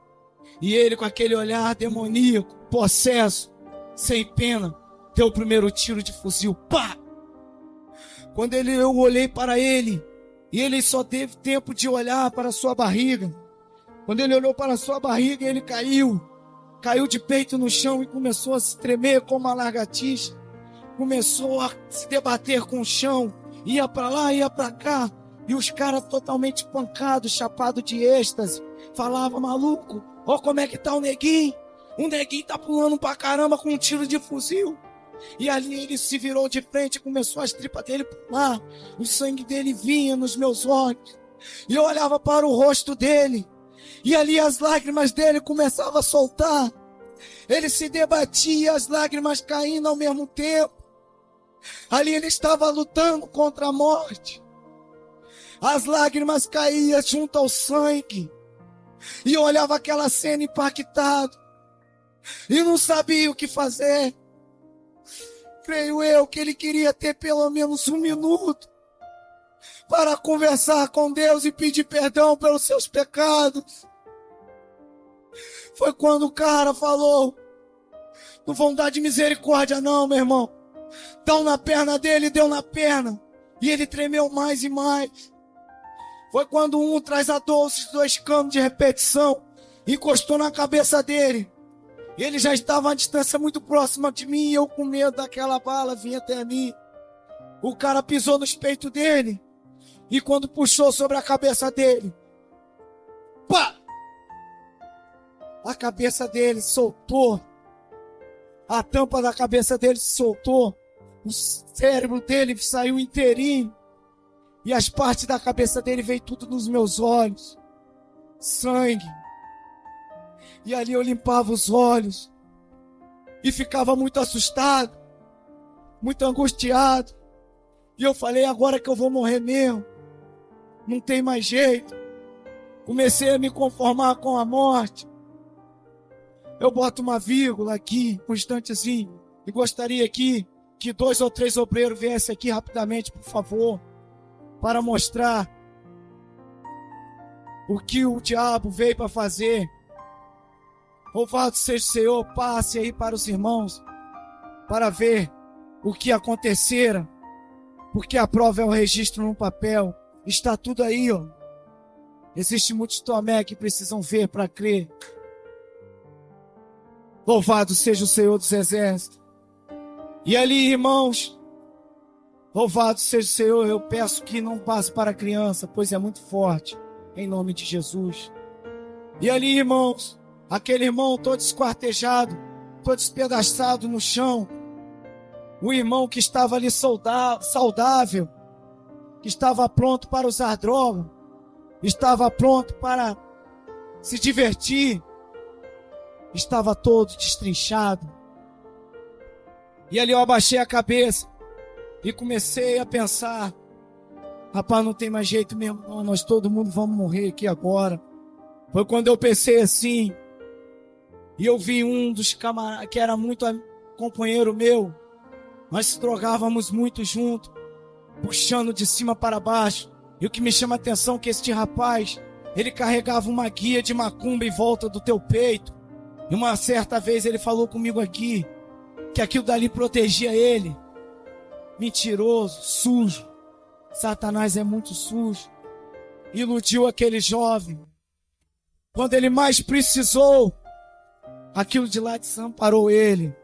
E ele com aquele olhar demoníaco, possesso, sem pena, deu o primeiro tiro de fuzil. Pá! Quando eu olhei para ele, e ele só teve tempo de olhar para a sua barriga. Quando ele olhou para a sua barriga, ele caiu de peito no chão e começou a se tremer como uma lagartixa. Começou a se debater com o chão, ia para lá, ia para cá. E os caras totalmente pancados, chapados de êxtase, falavam: maluco, ó como é que tá o neguinho. O neguinho tá pulando pra caramba com um tiro de fuzil. E ali ele se virou de frente, começou as tripas dele pular. O sangue dele vinha nos meus olhos. E eu olhava para o rosto dele. E ali as lágrimas dele começavam a soltar. Ele se debatia, as lágrimas caindo ao mesmo tempo. Ali ele estava lutando contra a morte. As lágrimas caíam junto ao sangue. E eu olhava aquela cena impactado. E não sabia o que fazer. Creio eu que ele queria ter pelo menos 1 minuto para conversar com Deus e pedir perdão pelos seus pecados. Foi quando o cara falou: não vão dar de misericórdia não, meu irmão. Dão na perna dele, deu na perna. E ele tremeu mais e mais. Foi quando um traz a 12, 2 canos de repetição, encostou na cabeça dele. Ele já estava a uma distância muito próxima de mim, e eu com medo daquela bala vinha até mim. O cara pisou nos peitos dele, e quando puxou sobre a cabeça dele, pá! A cabeça dele soltou. A tampa da cabeça dele se soltou. O cérebro dele saiu inteirinho. E as partes da cabeça dele veio tudo nos meus olhos. Sangue. E ali eu limpava os olhos. E ficava muito assustado. Muito angustiado. E eu falei: agora que eu vou morrer mesmo. Não tem mais jeito. Comecei a me conformar com a morte. Eu boto uma vírgula aqui, um instantezinho. E gostaria aqui que 2 ou 3 obreiros viessem aqui rapidamente, por favor. Para mostrar o que o diabo veio para fazer. Louvado seja o Senhor. Passe aí para os irmãos, para ver o que acontecera. Porque a prova é o registro no papel. Está tudo aí, ó. Existe muitos Tomé que precisam ver para crer. Louvado seja o Senhor dos Exércitos. E ali, irmãos, louvado seja o Senhor. Eu peço que não passe para a criança, pois é muito forte. Em nome de Jesus. E ali, irmãos, aquele irmão todo esquartejado, todo despedaçado no chão. O irmão que estava ali saudável, que estava pronto para usar droga, estava pronto para se divertir, estava todo destrinchado. E ali eu abaixei a cabeça e comecei a pensar: rapaz, não tem mais jeito mesmo, não, nós todo mundo vamos morrer aqui agora. Foi quando eu pensei assim, e eu vi um dos camaradas, que era muito companheiro meu, nós se drogávamos muito junto, puxando de cima para baixo. E o que me chama a atenção é que este rapaz, ele carregava uma guia de macumba em volta do teu peito. E uma certa vez ele falou comigo aqui, que aquilo dali protegia ele. Mentiroso, sujo. Satanás é muito sujo. Iludiu aquele jovem. Quando ele mais precisou, aquilo de lá desamparou ele.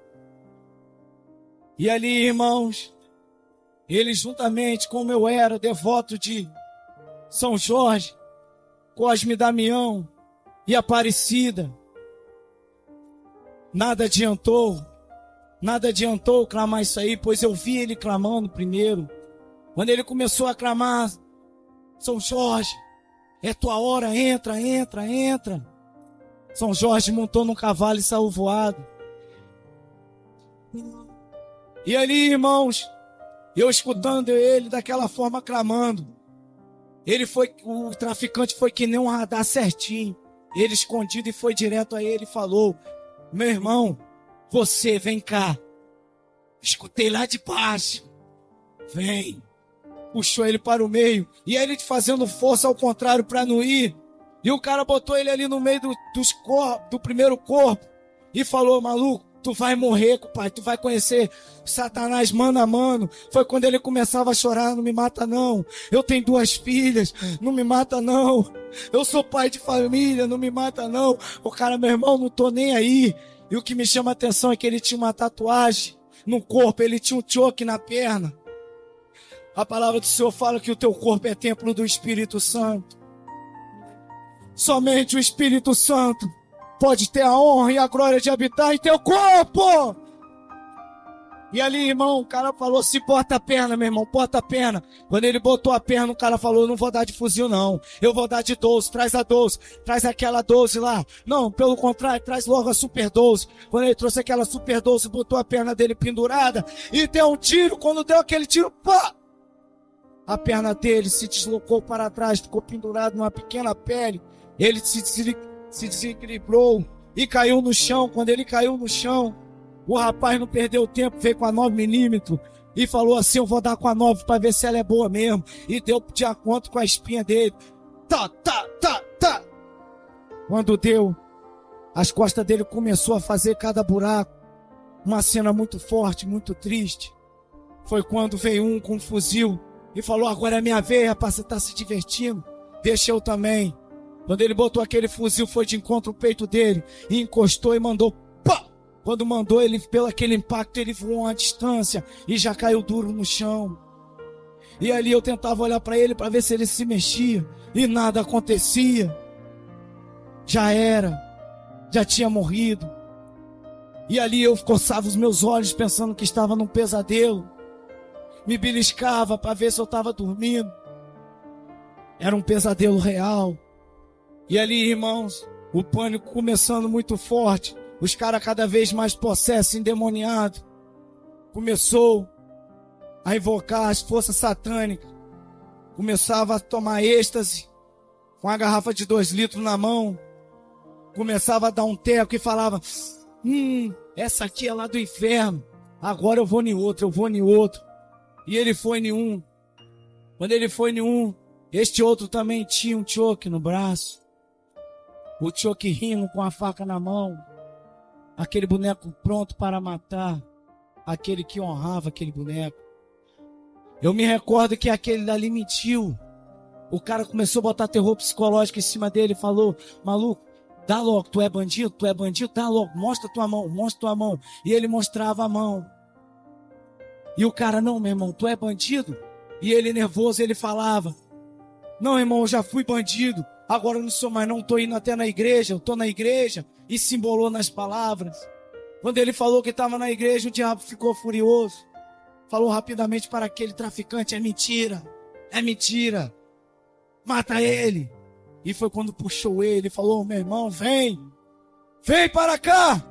E ali, irmãos, ele juntamente, como eu era devoto de São Jorge, Cosme e Damião e Aparecida, nada adiantou clamar isso aí, pois eu vi ele clamando primeiro. Quando ele começou a clamar: São Jorge, é tua hora, entra, entra, entra. São Jorge montou num cavalo e saiu voado. E ali, irmãos, eu escutando ele daquela forma clamando, o traficante foi que nem um radar certinho. Ele escondido e foi direto a ele e falou: meu irmão, você vem cá. Escutei lá de baixo. Vem. Puxou ele para o meio. E ele fazendo força ao contrário para não ir. E o cara botou ele ali no meio do primeiro corpo. E falou: maluco, tu vai morrer, pai. Tu vai conhecer Satanás mano a mano. Foi quando ele começava a chorar: não me mata não. Eu tenho 2 filhas. Não me mata não. Eu sou pai de família. Não me mata não. O cara: meu irmão, não tô nem aí. E o que me chama a atenção é que ele tinha uma tatuagem no corpo. Ele tinha um choque na perna. A palavra do Senhor fala que o teu corpo é templo do Espírito Santo. Somente o Espírito Santo pode ter a honra e a glória de habitar em teu corpo. E ali, irmão, o cara falou: se bota a perna, meu irmão, bota a perna. Quando ele botou a perna, o cara falou: não vou dar de fuzil não, eu vou dar de 12, traz a 12, traz aquela 12 lá. Não, pelo contrário, traz logo a Super 12. Quando ele trouxe aquela Super 12, botou a perna dele pendurada e deu um tiro. Quando deu aquele tiro, pá! A perna dele se deslocou para trás, ficou pendurado numa pequena pele. Ele se desequilibrou e caiu no chão. Quando ele caiu no chão, o rapaz não perdeu tempo, veio com a 9mm e falou assim: eu vou dar com a 9 para ver se ela é boa mesmo. E deu de acordo com a espinha dele. Tá, tá, tá, tá. Quando deu, as costas dele começou a fazer cada buraco. Uma cena muito forte, muito triste. Foi quando veio um com um fuzil e falou: agora é minha vez, rapaz, você tá se divertindo? Deixa eu também. Quando ele botou aquele fuzil, foi de encontro ao peito dele e encostou e mandou pá! Quando mandou, ele, pelo aquele impacto, ele voou uma distância e já caiu duro no chão. E ali eu tentava olhar para ele para ver se ele se mexia e nada acontecia. Já era, já tinha morrido. E ali eu coçava os meus olhos pensando que estava num pesadelo. Me beliscava para ver se eu estava dormindo. Era um pesadelo real. E ali, irmãos, o pânico começando muito forte. Os caras cada vez mais possessos, endemoniados. Começou a invocar as forças satânicas. Começava a tomar êxtase com a garrafa de 2 litros na mão. Começava a dar um teco e falava: essa aqui é lá do inferno. Agora eu vou em outro, eu vou em outro. E ele foi em um. Quando ele foi em um, este outro também tinha um choque no braço. O choque rindo com a faca na mão. Aquele boneco pronto para matar aquele que honrava aquele boneco. Eu me recordo que aquele dali mentiu. O cara começou a botar terror psicológico em cima dele e falou: maluco, dá logo, tu é bandido, dá logo, mostra tua mão. E ele mostrava a mão. E o cara: não, meu irmão, tu é bandido? E ele nervoso, ele falava: não, irmão, eu já fui bandido, agora eu não sou mais não, tô indo até na igreja, eu tô na igreja. E se embolou nas palavras. Quando ele falou que estava na igreja, o diabo ficou furioso. Falou rapidamente para aquele traficante: é mentira, mata ele. E foi quando puxou ele e falou: meu irmão, vem para cá.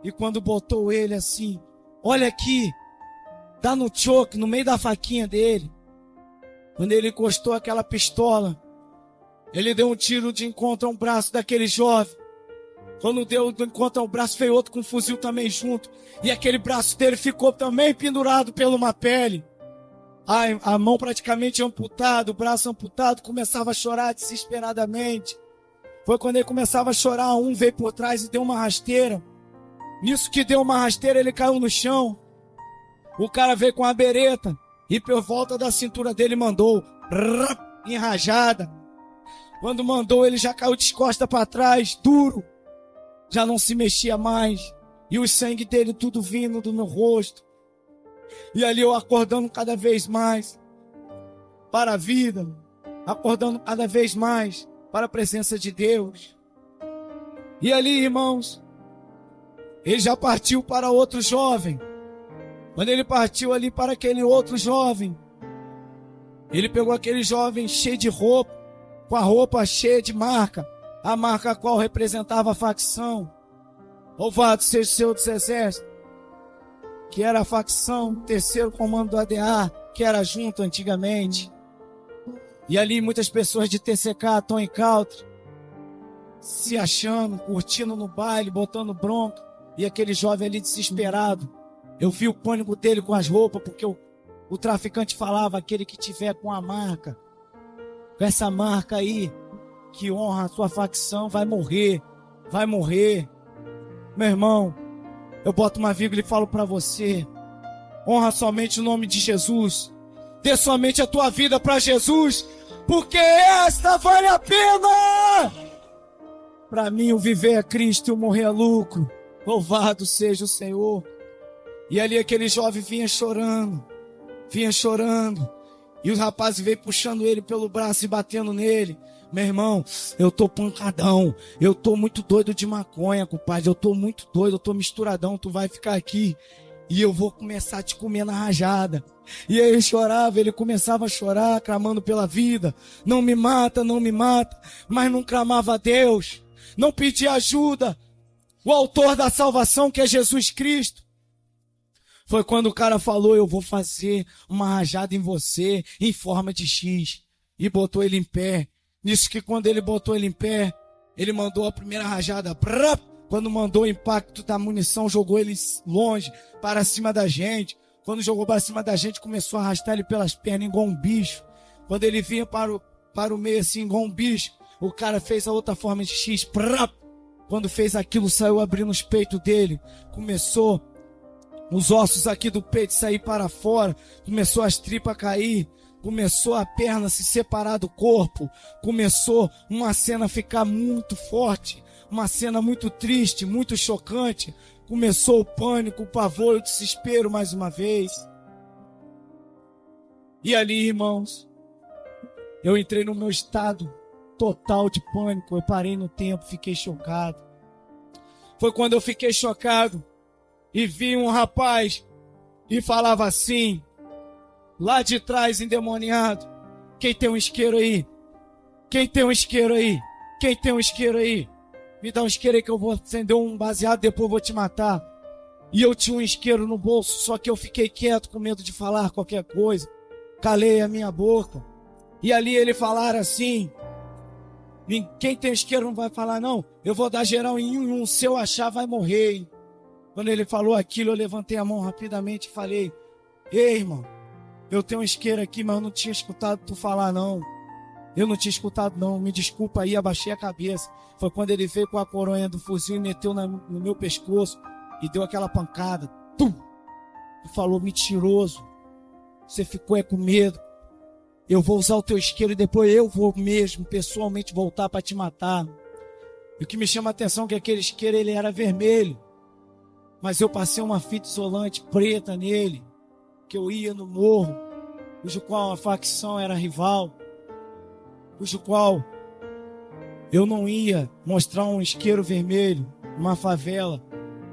E quando botou ele assim, olha aqui, dá no choque, no meio da faquinha dele. Quando ele encostou aquela pistola, ele deu um tiro de encontro ao braço daquele jovem. Quando deu de encontro ao braço, veio outro com um fuzil também junto. E aquele braço dele ficou também pendurado pela uma pele. A mão praticamente amputada, o braço amputado, começava a chorar desesperadamente. Foi quando ele começava a chorar, um veio por trás e deu uma rasteira. Nisso que deu uma rasteira, ele caiu no chão. O cara veio com a bereta e por volta da cintura dele mandou enrajada. Quando mandou, ele já caiu de costas para trás, duro. Já não se mexia mais. E o sangue dele tudo vindo do meu rosto. E ali eu acordando cada vez mais para a vida, acordando cada vez mais para a presença de Deus. E ali, irmãos, ele já partiu para outro jovem. Quando ele partiu ali para aquele outro jovem, ele pegou aquele jovem cheio de roupa, com a roupa cheia de marca, a marca a qual representava a facção. Louvado seja o Senhor dos Exércitos, que era a facção, terceiro comando do ADA, que era junto antigamente. E ali muitas pessoas de TCK, Tony Country, se achando, curtindo no baile, botando bronca. E aquele jovem ali desesperado. Eu vi o pânico dele com as roupas, porque o traficante falava: aquele que tiver com a marca, com essa marca aí, que honra a sua facção, vai morrer. Meu irmão, eu boto uma vírgula e falo para você: honra somente o nome de Jesus. Dê somente a tua vida para Jesus, porque esta vale a pena. Para mim o viver é Cristo e o morrer é lucro. Louvado seja o Senhor. E ali aquele jovem vinha chorando. E os rapazes veio puxando ele pelo braço e batendo nele. Meu irmão, eu tô pancadão. Eu tô muito doido de maconha, compadre. Eu tô muito doido, eu tô misturadão. Tu vai ficar aqui e eu vou começar a te comer na rajada. E aí ele chorava, ele começava a chorar, clamando pela vida. Não me mata. Mas não clamava a Deus. Não pedia ajuda. O autor da salvação, que é Jesus Cristo. Foi quando o cara falou: eu vou fazer uma rajada em você em forma de X. E botou ele em pé. Nisso que quando ele botou ele em pé, ele mandou a primeira rajada. Quando mandou o impacto da munição, jogou ele longe, para cima da gente. Quando jogou para cima da gente, começou a arrastar ele pelas pernas igual um bicho. Quando ele vinha para o meio assim, igual um bicho, o cara fez a outra forma de X. Quando fez aquilo, saiu abrindo os peitos dele. Começou os ossos aqui do peito sair para fora. Começou as tripas a cair. Começou a perna se separar do corpo. Começou uma cena a ficar muito forte. Uma cena muito triste, muito chocante. Começou o pânico, o pavor, o desespero mais uma vez. E ali, irmãos, eu entrei no meu estado total de pânico. Eu parei no tempo, fiquei chocado. Foi quando eu fiquei chocado e vi um rapaz e falava assim, lá de trás, endemoniado: quem tem um isqueiro aí? Quem tem um isqueiro aí? Quem tem um isqueiro aí? Me dá um isqueiro aí que eu vou acender um baseado, depois eu vou te matar. E eu tinha um isqueiro no bolso, só que eu fiquei quieto com medo de falar qualquer coisa. Calei a minha boca. E ali ele falaram assim: quem tem isqueiro não vai falar não, eu vou dar geral em um, se eu achar vai morrer. Quando ele falou aquilo, eu levantei a mão rapidamente e falei: ei, irmão, eu tenho um isqueiro aqui, mas eu não tinha escutado tu falar não. Eu não tinha escutado não, me desculpa aí, abaixei a cabeça. Foi quando ele veio com a coronha do fuzil e meteu no meu pescoço e deu aquela pancada. Tum! E falou: mentiroso. Você ficou com medo. Eu vou usar o teu isqueiro e depois eu vou mesmo, pessoalmente, voltar para te matar. E o que me chama a atenção é que aquele isqueiro, ele era vermelho. Mas eu passei uma fita isolante preta nele, que eu ia no morro, cujo qual a facção era rival, cujo qual eu não ia mostrar um isqueiro vermelho numa favela,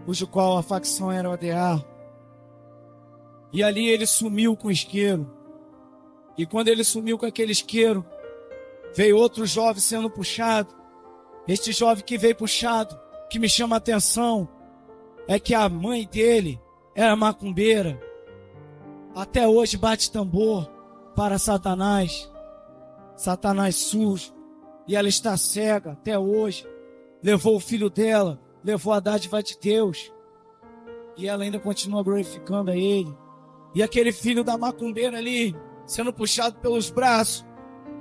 cujo qual a facção era o ADA. E ali ele sumiu com o isqueiro. E quando ele sumiu com aquele isqueiro, veio outro jovem sendo puxado. Este jovem que veio puxado, que me chama a atenção, é que a mãe dele era macumbeira. Até hoje bate tambor para Satanás. Satanás sujo. E ela está cega até hoje. Levou o filho dela, levou a dádiva de Deus. E ela ainda continua glorificando a ele. E aquele filho da macumbeira ali, sendo puxado pelos braços.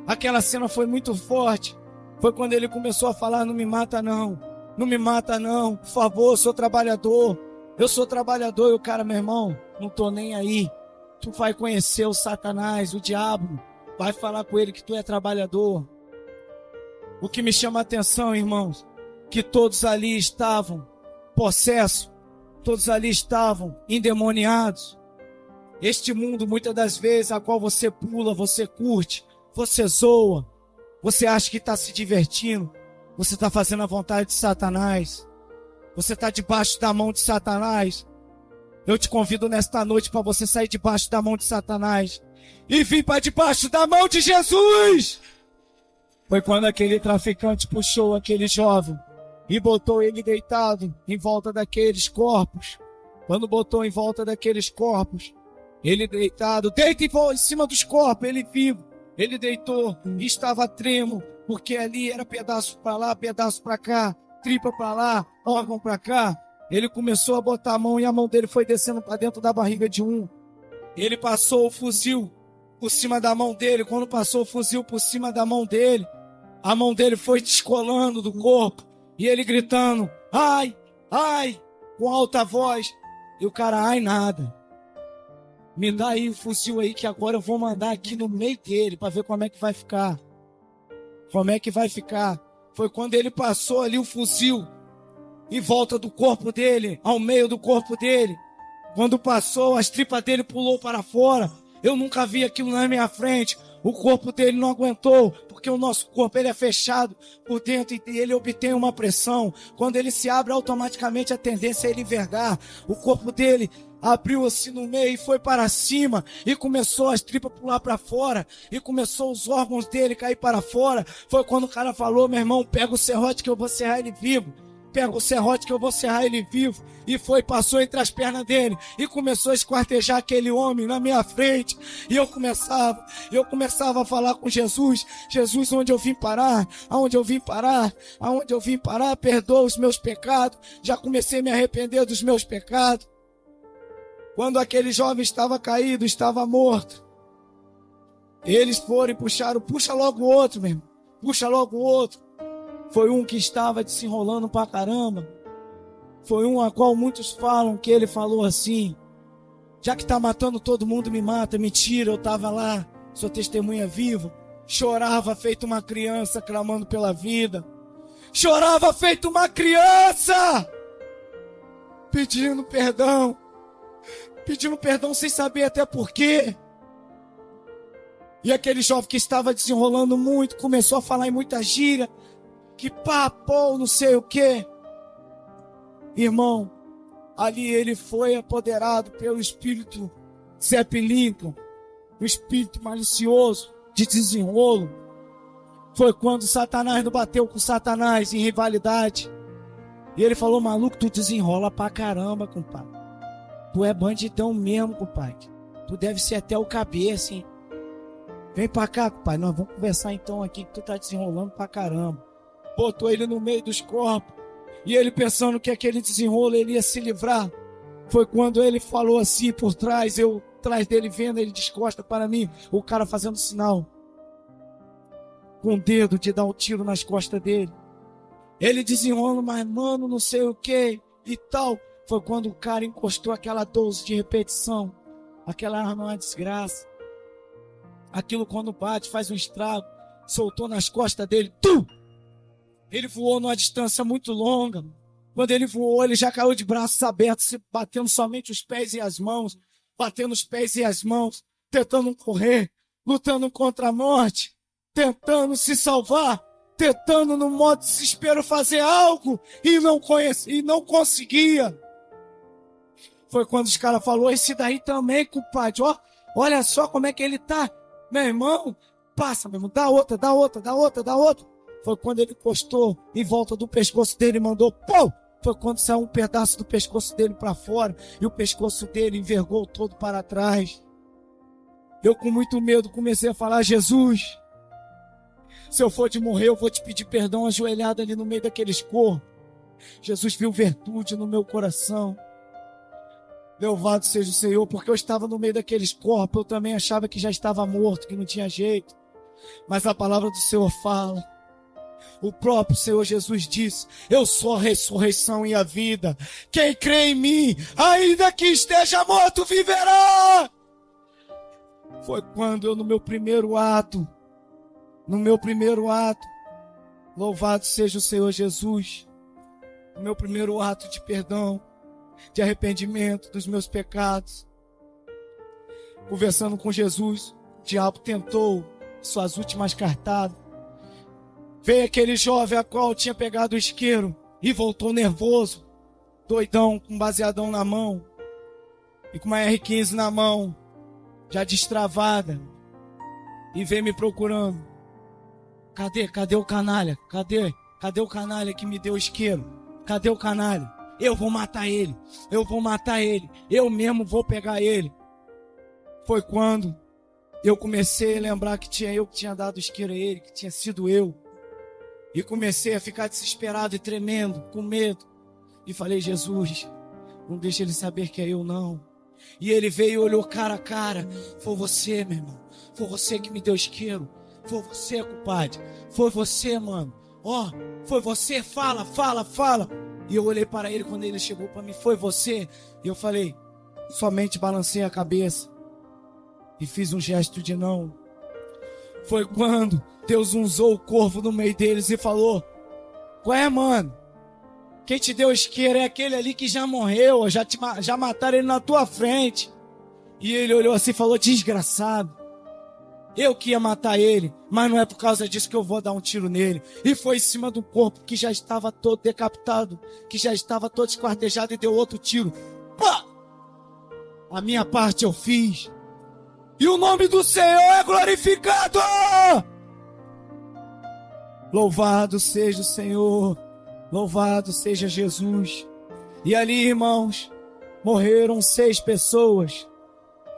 Aquela cena foi muito forte. Foi quando ele começou a falar: não me mata não, não me mata não, por favor, eu sou trabalhador. Eu sou trabalhador. E o cara: meu irmão, não tô nem aí. Tu vai conhecer o Satanás, o diabo. Vai falar com ele que tu é trabalhador. O que me chama a atenção, irmãos, que todos ali estavam possessos. Todos ali estavam endemoniados. Este mundo, muitas das vezes, a qual você pula, você curte, você zoa, você acha que está se divertindo, você está fazendo a vontade de Satanás, você está debaixo da mão de Satanás. Eu te convido nesta noite para você sair debaixo da mão de Satanás e vir para debaixo da mão de Jesus. Foi quando aquele traficante puxou aquele jovem e botou ele deitado em volta daqueles corpos. Quando botou em volta daqueles corpos, ele deitado, deita em cima dos corpos, ele vivo. Ele deitou e estava tremo, porque ali era pedaço para lá, pedaço para cá, tripa para lá, órgão para cá. Ele começou a botar a mão e a mão dele foi descendo para dentro da barriga de um. Ele passou o fuzil por cima da mão dele. Quando passou o fuzil por cima da mão dele, a mão dele foi descolando do corpo. E ele gritando: ai, ai, com alta voz. E o cara: ai nada. Me dá aí o fuzil aí que agora eu vou mandar aqui no meio dele para ver como é que vai ficar. Como é que vai ficar? Foi quando ele passou ali o fuzil em volta do corpo dele, ao meio do corpo dele. Quando passou, as tripas dele pulou para fora. Eu nunca vi aquilo na minha frente. O corpo dele não aguentou, porque o nosso corpo ele é fechado por dentro e ele obtém uma pressão. Quando ele se abre, automaticamente a tendência é ele envergar. O corpo dele abriu assim no meio e foi para cima e começou as tripas pular para fora e começou os órgãos dele cair para fora. Foi quando o cara falou: meu irmão, pega o serrote que eu vou serrar ele vivo. Pega o serrote que eu vou serrar ele vivo. E foi, passou entre as pernas dele e começou a esquartejar aquele homem na minha frente. E eu começava a falar com Jesus: Jesus, onde eu vim parar? Aonde eu vim parar? Aonde eu vim parar? Perdoa os meus pecados. Já comecei a me arrepender dos meus pecados. Quando aquele jovem estava caído, estava morto, eles foram e puxaram: puxa logo o outro, meu irmão, puxa logo o outro. Foi um que estava se enrolando pra caramba. Foi um a qual muitos falam que ele falou assim: já que tá matando todo mundo, me mata. Mentira, eu tava lá, sou testemunha viva. Chorava feito uma criança clamando pela vida. Chorava feito uma criança, pedindo perdão sem saber até porquê. E aquele jovem que estava desenrolando muito começou a falar em muita gíria, que papo, não sei o que. Irmão, ali ele foi apoderado pelo espírito Zep Lincoln, o espírito malicioso de desenrolo. Foi quando Satanás não bateu com Satanás em rivalidade. E ele falou: maluco, tu desenrola pra caramba, compadre. Tu é bandidão mesmo, compadre. Tu deve ser até o cabeça, hein? Vem pra cá, compadre, nós vamos conversar então aqui, que tu tá desenrolando pra caramba. Botou ele no meio dos corpos. E ele pensando que aquele desenrolo ele ia se livrar. Foi quando ele falou assim por trás, eu atrás dele vendo, ele descosta para mim, o cara fazendo sinal com o dedo de dar um tiro nas costas dele. Ele desenrola, mas mano, não sei o que e tal. Foi quando o cara encostou aquela 12 de repetição. Aquela arma é uma desgraça. Aquilo quando bate, faz um estrago. Soltou nas costas dele. Tum! Ele voou numa distância muito longa. Quando ele voou, ele já caiu de braços abertos, batendo somente os pés e as mãos. Batendo os pés e as mãos. Tentando correr. Lutando contra a morte. Tentando se salvar. Tentando no modo desespero fazer algo. E não conseguia. Foi quando os caras falaram, esse daí também, compadre. Ó, olha só como é que ele tá. Meu irmão, passa, meu irmão. Dá outra. Foi quando ele encostou em volta do pescoço dele e mandou, pô! Foi quando saiu um pedaço do pescoço dele para fora e o pescoço dele envergou todo para trás. Eu com muito medo comecei a falar, Jesus, se eu for de morrer, eu vou te pedir perdão ajoelhado ali no meio daqueles corpos. Jesus viu virtude no meu coração. Louvado seja o Senhor, porque eu estava no meio daqueles corpos, eu também achava que já estava morto, que não tinha jeito. Mas a palavra do Senhor fala. O próprio Senhor Jesus disse, eu sou a ressurreição e a vida. Quem crê em mim, ainda que esteja morto, viverá. Foi quando eu no meu primeiro ato, louvado seja o Senhor Jesus, no meu primeiro ato de perdão, de arrependimento dos meus pecados, conversando com Jesus, o diabo tentou suas últimas cartadas. Veio aquele jovem a qual tinha pegado o isqueiro e voltou nervoso, doidão, com um baseadão na mão e com uma R15 na mão, já destravada, e veio me procurando. Cadê o canalha? Cadê o canalha que me deu o isqueiro? Cadê o canalha? Eu vou matar ele, eu mesmo vou pegar ele. Foi quando eu comecei a lembrar que tinha eu que tinha dado o isqueiro a ele, que tinha sido eu. E comecei a ficar desesperado e tremendo, com medo. E falei, Jesus, não deixa ele saber que é eu não. E ele veio e olhou cara a cara. Foi você, meu irmão. Foi você que me deu isqueiro. Foi você, compadre. Foi você, mano. Ó, foi você, fala. E eu olhei para ele quando ele chegou para mim, foi você? E eu falei, somente balancei a cabeça. E fiz um gesto de não. Foi quando Deus usou o corvo no meio deles e falou, qual é, mano? Quem te deu isqueiro é aquele ali que já morreu, já mataram ele na tua frente. E ele olhou assim e falou, desgraçado. Eu que ia matar ele, mas não é por causa disso que eu vou dar um tiro nele. E foi em cima do corpo que já estava todo decapitado, que já estava todo esquartejado e deu outro tiro. Pá! A minha parte eu fiz. E o nome do Senhor é glorificado! Louvado seja o Senhor, louvado seja Jesus. E ali, irmãos, morreram 6 pessoas.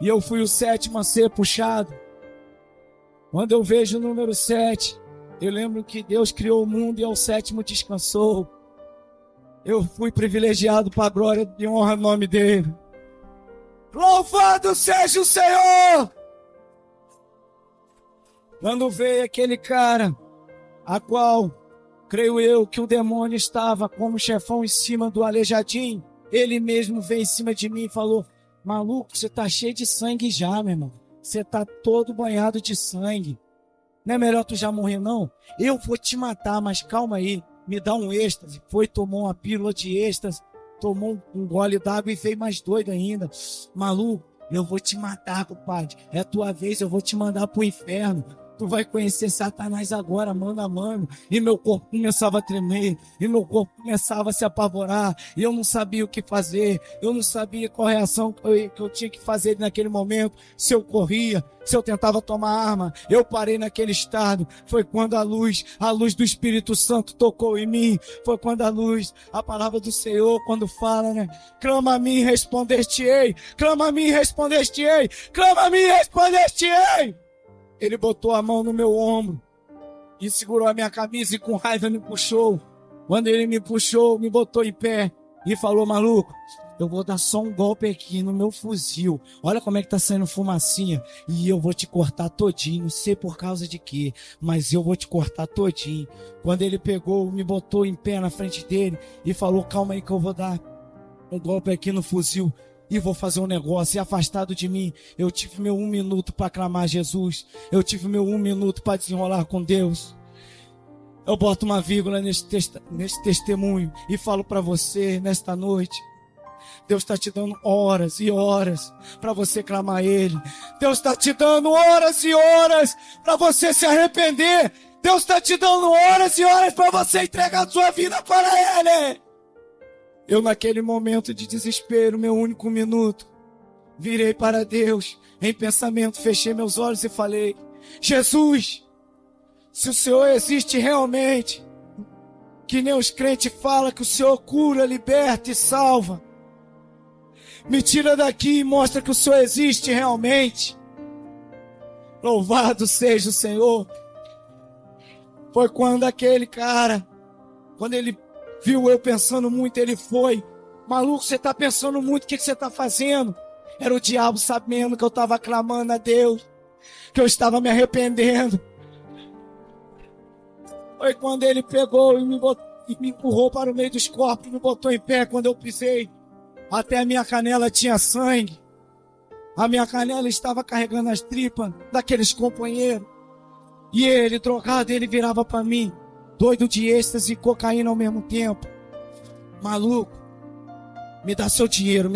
E eu fui o 7º a ser puxado. Quando eu vejo o número 7, eu lembro que Deus criou o mundo e ao 7º descansou. Eu fui privilegiado para a glória e honra o nome dele. Louvado seja o Senhor! Quando veio aquele cara, a qual, creio eu, que o demônio estava como chefão em cima do aleijadinho, ele mesmo veio em cima de mim e falou, maluco, você tá cheio de sangue já, meu irmão. Você tá todo banhado de sangue. Não é melhor tu já morrer, não? Eu vou te matar, mas calma aí. Me dá um êxtase. Foi, tomou uma pílula de êxtase, tomou um gole d'água e veio mais doido ainda. Maluco, eu vou te matar, compadre. É a tua vez, eu vou te mandar pro inferno. Tu vai conhecer Satanás agora, mano a mano. E meu corpo começava a tremer. E meu corpo começava a se apavorar. E eu não sabia o que fazer. Eu não sabia qual reação que eu tinha que fazer naquele momento. Se eu corria, se eu tentava tomar arma. Eu parei naquele estado. Foi quando a luz do Espírito Santo tocou em mim. Foi quando a palavra do Senhor, quando fala, né? Clama a mim e responder-te-ei. Clama a mim e responder-te-ei. Clama a mim e responder-te-ei. Ele botou a mão no meu ombro e segurou a minha camisa e com raiva me puxou. Quando ele me puxou, me botou em pé e falou, maluco, eu vou dar só um golpe aqui no meu fuzil. Olha como é que tá saindo fumacinha. E eu vou te cortar todinho, não sei por causa de quê, mas eu vou te cortar todinho. Quando ele pegou, me botou em pé na frente dele e falou, calma aí que eu vou dar um golpe aqui no fuzil. e vou fazer um negócio. E afastado de mim, eu tive meu 1 minuto para clamar Jesus. Eu tive meu 1 minuto para desenrolar com Deus. Eu boto uma vírgula nesse testemunho e falo para você nesta noite. Deus está te dando horas e horas para você clamar a Ele. Deus está te dando horas e horas para você se arrepender. Deus está te dando horas e horas para você entregar a sua vida para Ele. Eu, naquele momento de desespero, meu único minuto, virei para Deus em pensamento, fechei meus olhos e falei: Jesus, se o Senhor existe realmente, que nem os crentes falam que o Senhor cura, liberta e salva, me tira daqui e mostra que o Senhor existe realmente. Louvado seja o Senhor. Foi quando aquele cara, quando ele viu eu pensando muito, ele foi: maluco, você está pensando muito, o que você está fazendo? Era o diabo sabendo que eu estava clamando a Deus, que eu estava me arrependendo. Foi quando ele pegou e me empurrou para o meio dos corpos, me botou em pé. Quando eu pisei, até a minha canela tinha sangue. A minha canela estava carregando as tripas daqueles companheiros. E ele, drogado, ele virava para mim, doido de êxtase e cocaína ao mesmo tempo: maluco, me dá seu dinheiro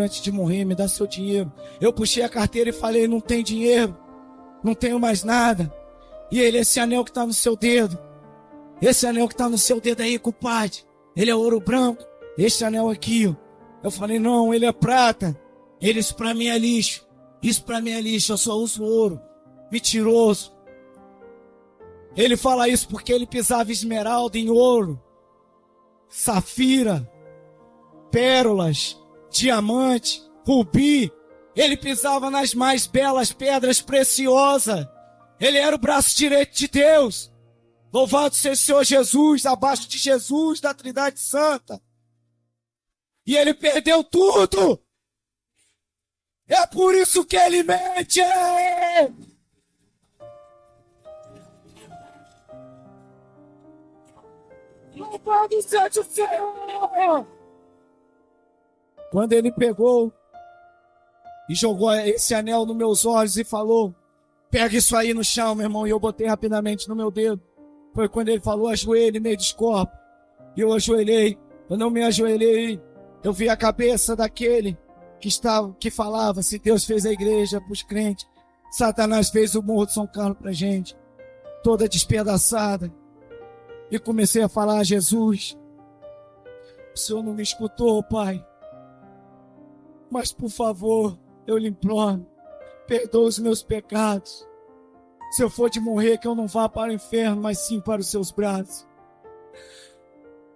antes de morrer, me dá seu dinheiro. Eu puxei a carteira e falei: não tem dinheiro, não tenho mais nada. E ele: esse anel que está no seu dedo, esse anel que está no seu dedo aí, compadre, ele é ouro branco. Esse anel aqui, ó. Eu falei: não, ele é prata. Ele: isso pra mim é lixo, isso pra mim é lixo, eu só uso ouro. Mentiroso. Ele fala isso porque ele pisava esmeralda em ouro, safira, pérolas, diamante, rubi. Ele pisava nas mais belas pedras preciosas. Ele era o braço direito de Deus. Louvado seja o Senhor Jesus, abaixo de Jesus, da Trindade Santa. E ele perdeu tudo. É por isso que ele mente. Louvado seja o Senhor. Quando ele pegou e jogou esse anel nos meus olhos e falou: pega isso aí no chão, meu irmão. E eu botei rapidamente no meu dedo. Foi quando ele falou: ajoelhe, meio dos corpos. E eu ajoelhei. Quando eu me ajoelhei, eu vi a cabeça daquele que falava: se Deus fez a igreja para os crentes, Satanás fez o Morro de São Carlos pra gente, toda despedaçada. E comecei a falar: Jesus, o Senhor não me escutou, Pai, mas por favor, eu lhe imploro, perdoa os meus pecados. Se eu for de morrer, que eu não vá para o inferno, mas sim para os seus braços.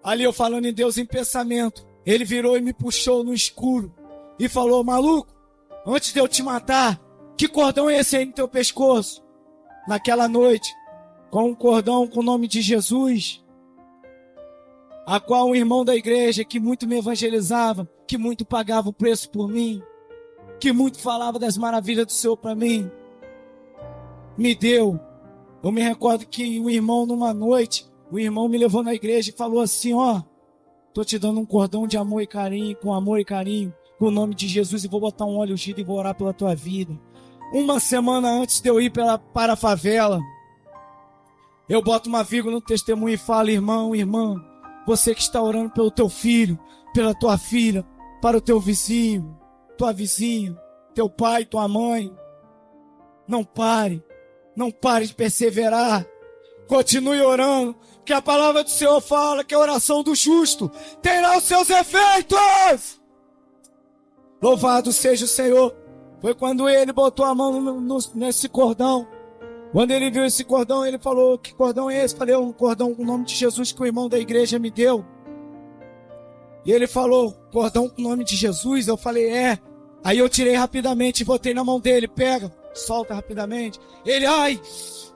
Ali eu falando em Deus em pensamento, ele virou e me puxou no escuro e falou: maluco, antes de eu te matar, que cordão é esse aí no teu pescoço? Naquela noite, com um cordão com o nome de Jesus, a qual um irmão da igreja que muito me evangelizava, que muito pagava o preço por mim, que muito falava das maravilhas do Senhor para mim, me deu. Eu me recordo que um irmão, numa noite, o irmão me levou na igreja e falou assim: ó, tô te dando um cordão de amor e carinho, com amor e carinho, com o nome de Jesus, e vou botar um óleo ungido e vou orar pela tua vida. Uma semana antes de eu ir para a favela, eu boto uma vírgula no testemunho e falo: irmão, irmã, você que está orando pelo teu filho, pela tua filha, para o teu vizinho, tua vizinha, teu pai, tua mãe, não pare de perseverar, continue orando, que a palavra do Senhor fala que a oração do justo terá os seus efeitos. Louvado seja o Senhor. Foi quando ele botou a mão nesse cordão. Quando ele viu esse cordão, ele falou: que cordão é esse? Falei: um cordão com o nome de Jesus que o irmão da igreja me deu. E ele falou: cordão com o nome de Jesus? Eu falei: é. Aí eu tirei rapidamente e botei na mão dele: pega, solta rapidamente. Ele: ai,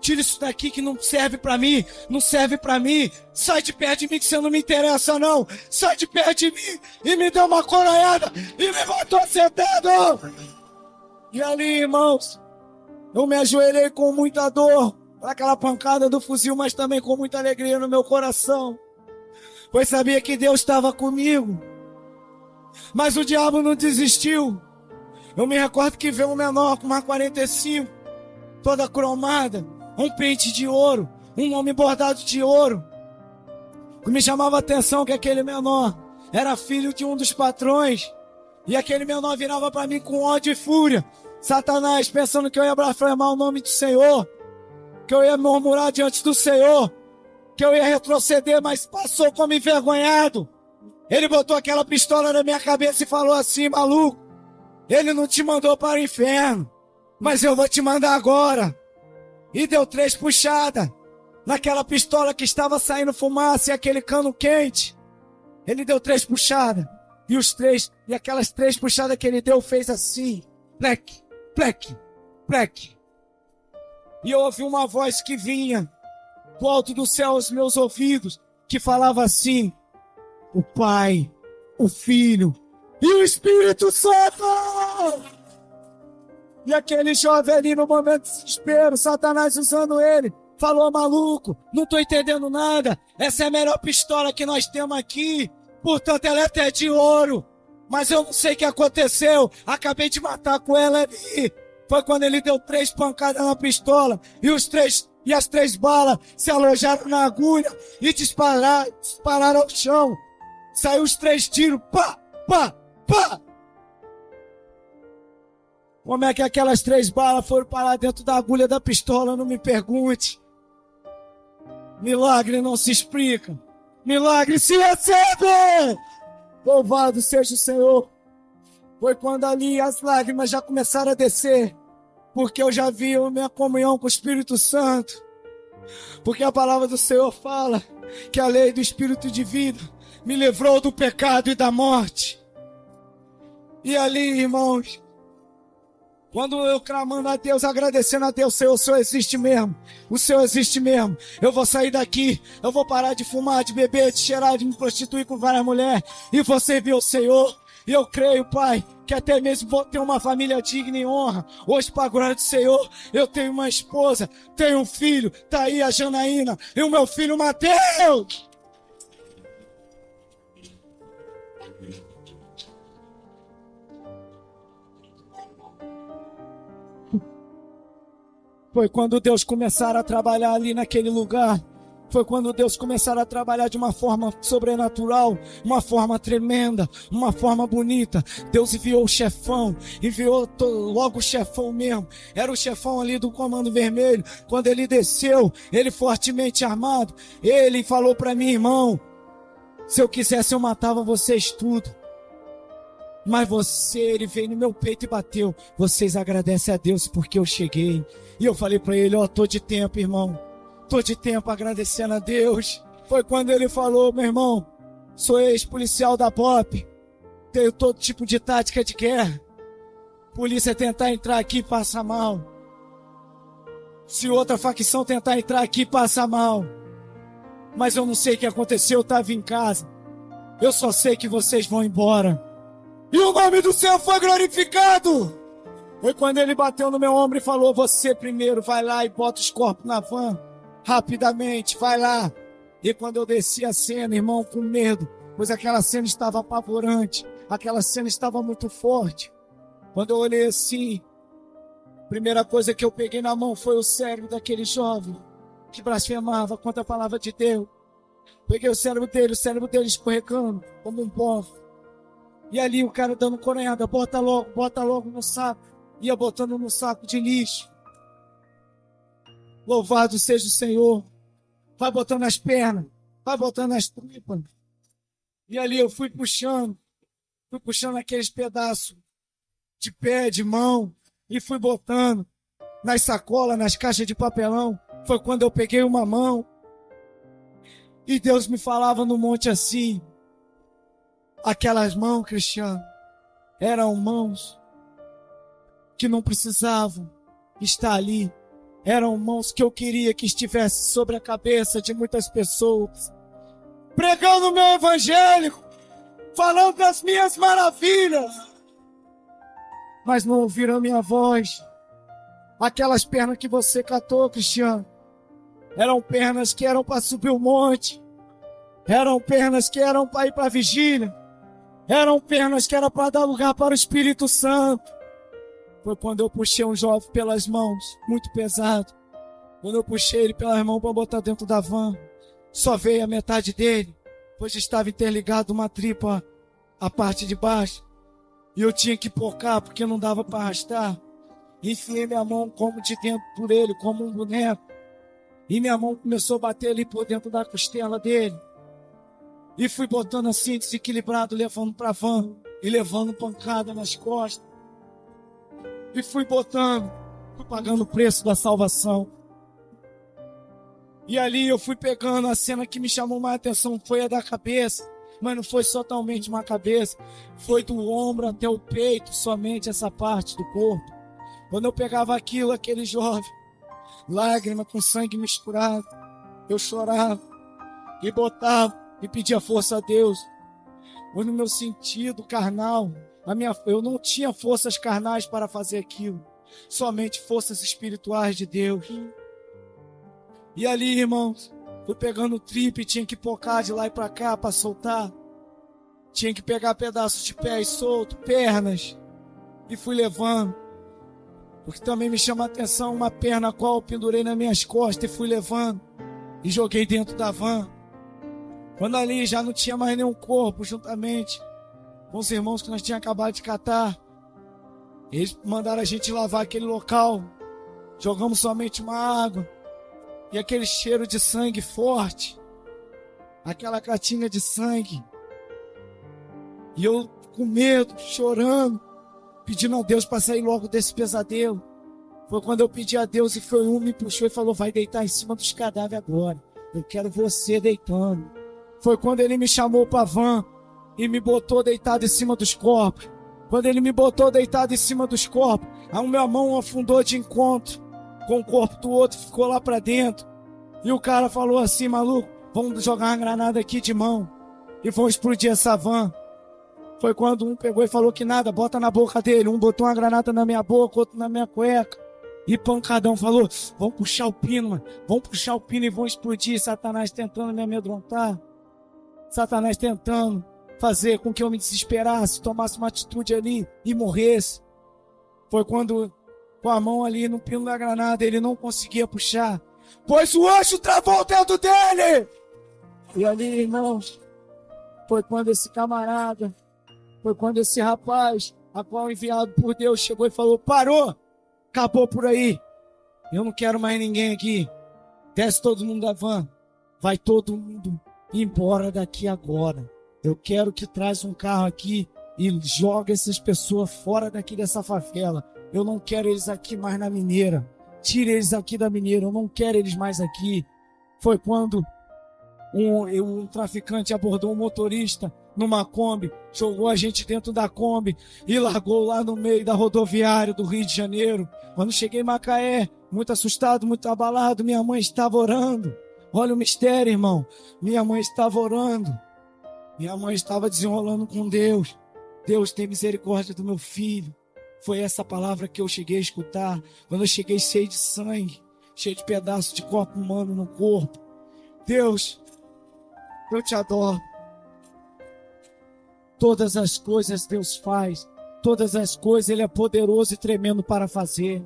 tira isso daqui que não serve pra mim, não serve pra mim. Sai de perto de mim que você não me interessa não. Sai de perto de mim. E me deu uma coronhada e me botou sentado. E ali, irmãos, eu me ajoelhei com muita dor para aquela pancada do fuzil, mas também com muita alegria no meu coração, pois sabia que Deus estava comigo. Mas o diabo não desistiu. Eu me recordo que veio um menor com uma 45, toda cromada, um pente de ouro, um nome bordado de ouro. O que me chamava a atenção é que aquele menor era filho de um dos patrões. E aquele menor virava para mim com ódio e fúria. Satanás, pensando que eu ia blasfemar o nome do Senhor, que eu ia murmurar diante do Senhor, que eu ia retroceder, mas passou como envergonhado. Ele botou aquela pistola na minha cabeça e falou assim: maluco, ele não te mandou para o inferno, mas eu vou te mandar agora. E deu 3 puxadas naquela pistola que estava saindo fumaça e aquele cano quente. Ele deu 3 puxadas. E aquelas 3 puxadas que ele deu fez assim: plec, plec, plec. E eu ouvi uma voz que vinha do alto do céu aos meus ouvidos, que falava assim: o Pai, o Filho e o Espírito Santo. E aquele jovem ali no momento de desespero, Satanás usando ele, falou: maluco, não tô entendendo nada, essa é a melhor pistola que nós temos aqui, portanto ela é até de ouro, mas eu não sei o que aconteceu, acabei de matar com ela ali. Foi quando ele deu 3 pancadas na pistola e as 3 balas se alojaram na agulha e dispararam ao chão. Saiu os 3 tiros, pá, pá, pá. Como é que aquelas 3 balas foram parar dentro da agulha da pistola? Não me pergunte. Milagre não se explica. Milagre se recebe! Louvado seja o Senhor. Foi quando ali as lágrimas já começaram a descer, porque eu já vi a minha comunhão com o Espírito Santo. Porque a palavra do Senhor fala que a lei do Espírito de vida me livrou do pecado e da morte. E ali, irmãos, quando eu clamando a Deus, agradecendo a Deus: Senhor, o Senhor existe mesmo. O Senhor existe mesmo. Eu vou sair daqui, eu vou parar de fumar, de beber, de cheirar, de me prostituir com várias mulheres. E você viu o Senhor. E eu creio, Pai, que até mesmo vou ter uma família digna e honra. Hoje, para a glória do Senhor, eu tenho uma esposa, tenho um filho, tá aí a Janaína, e o meu filho Mateus. Foi quando Deus começar a trabalhar ali naquele lugar. Foi quando Deus começar a trabalhar de uma forma sobrenatural, uma forma tremenda, uma forma bonita. Deus enviou o chefão, enviou logo o chefão mesmo. Era o chefão ali do Comando Vermelho. Quando ele desceu, ele fortemente armado, ele falou para mim: irmão, se eu quisesse eu matava vocês tudo. Mas ele veio no meu peito e bateu. Vocês agradecem a Deus porque eu cheguei. E eu falei para ele: tô de tempo, irmão. Tô de tempo agradecendo a Deus. Foi quando ele falou: meu irmão, sou ex-policial da BOP. Tenho todo tipo de tática de guerra. Polícia tentar entrar aqui, passa mal. Se outra facção tentar entrar aqui, passa mal. Mas eu não sei o que aconteceu, eu estava em casa. Eu só sei que vocês vão embora. E o nome do Senhor foi glorificado. Foi quando ele bateu no meu ombro e falou: você primeiro vai lá e bota os corpos na van. Rapidamente, vai lá. E quando eu desci a cena, irmão, com medo, pois aquela cena estava apavorante, aquela cena estava muito forte. Quando eu olhei assim, a primeira coisa que eu peguei na mão foi o cérebro daquele jovem que blasfemava contra a palavra de Deus. Peguei o cérebro dele escorregando como um pó. E ali o cara dando coronhada: bota logo no saco. Ia botando no saco de lixo. Louvado seja o Senhor. Vai botando as pernas, vai botando as tripas. E ali eu fui puxando aqueles pedaços de pé, de mão, e fui botando nas sacolas, nas caixas de papelão. Foi quando eu peguei uma mão e Deus me falava no monte assim: aquelas mãos, Cristiano, eram mãos que não precisavam estar ali. Eram mãos que eu queria que estivesse sobre a cabeça de muitas pessoas, pregando o meu evangelho, falando das minhas maravilhas, mas não ouviram a minha voz. Aquelas pernas que você catou, Cristiano, eram pernas que eram para subir o monte, eram pernas que eram para ir para a vigília, Eram pernas que era para dar lugar para o Espírito Santo. Foi quando eu puxei um jovem pelas mãos, muito pesado. Quando eu puxei ele pelas mãos para botar dentro da van, só veio a metade dele, pois estava interligado uma tripa à parte de baixo. E eu tinha que pocar porque não dava para arrastar. Enfiei minha mão como de dentro por ele, como um boneco. E minha mão começou a bater ali por dentro da costela dele. E fui botando assim, desequilibrado, levando para a van. E levando pancada nas costas. E fui botando, fui pagando o preço da salvação. E ali eu fui pegando a cena que me chamou mais atenção, foi a da cabeça. Mas não foi totalmente uma cabeça, foi do ombro até o peito, somente essa parte do corpo. Quando eu pegava aquilo, aquele jovem, lágrima com sangue misturado, eu chorava e botava e pedia força a Deus. Foi no meu sentido carnal, eu não tinha forças carnais para fazer aquilo, somente forças espirituais de Deus. E ali, irmãos, fui pegando o tripe, tinha que pocar de lá e para cá para soltar. Tinha que pegar pedaços de pés soltos, pernas, e fui levando. Porque também me chama a atenção uma perna a qual eu pendurei nas minhas costas e fui levando. E joguei dentro da van. Quando ali já não tinha mais nenhum corpo, juntamente com os irmãos que nós tínhamos acabado de catar, eles mandaram a gente lavar aquele local. Jogamos somente uma água. E aquele cheiro de sangue forte, aquela catinha de sangue. E eu com medo, chorando, pedindo a Deus para sair logo desse pesadelo. Foi quando eu pedi a Deus e foi um me puxou e falou: vai deitar em cima dos cadáveres agora. Eu quero você deitando. Foi quando ele me chamou para a van e me botou deitado em cima dos corpos. Quando ele me botou deitado em cima dos corpos, a minha mão afundou de encontro com o corpo do outro, ficou lá para dentro. E o cara falou assim: maluco, vamos jogar uma granada aqui de mão e vamos explodir essa van. Foi quando um pegou e falou que nada, bota na boca dele. Um botou uma granada na minha boca, outro na minha cueca. E pancadão falou: vamos puxar o pino, mano. Vamos puxar o pino e vão explodir. Satanás tentando me amedrontar. Satanás tentando fazer com que eu me desesperasse, tomasse uma atitude ali e morresse. Foi quando, com a mão ali no pino da granada, ele não conseguia puxar, pois o anjo travou dentro dele. E ali, irmãos, foi quando esse camarada, foi quando esse rapaz, a qual enviado por Deus, chegou e falou: parou, acabou por aí. Eu não quero mais ninguém aqui. Desce todo mundo da van. Vai todo mundo embora daqui agora. Eu quero que traz um carro aqui e joga essas pessoas fora daqui dessa favela. Eu não quero eles aqui mais na Mineira. Tire eles aqui da Mineira. Eu não quero eles mais aqui. Foi quando um traficante abordou um motorista numa Kombi, jogou a gente dentro da Kombi e largou lá no meio da rodoviária do Rio de Janeiro. Quando cheguei em Macaé, muito assustado, muito abalado, minha mãe estava orando. Olha o mistério, irmão. Minha mãe estava orando. Minha mãe estava desenrolando com Deus. Deus, tem misericórdia do meu filho. Foi essa palavra que eu cheguei a escutar. Quando eu cheguei cheio de sangue, cheio de pedaços de corpo humano no corpo. Deus, eu te adoro. Todas as coisas Deus faz. Todas as coisas Ele é poderoso e tremendo para fazer.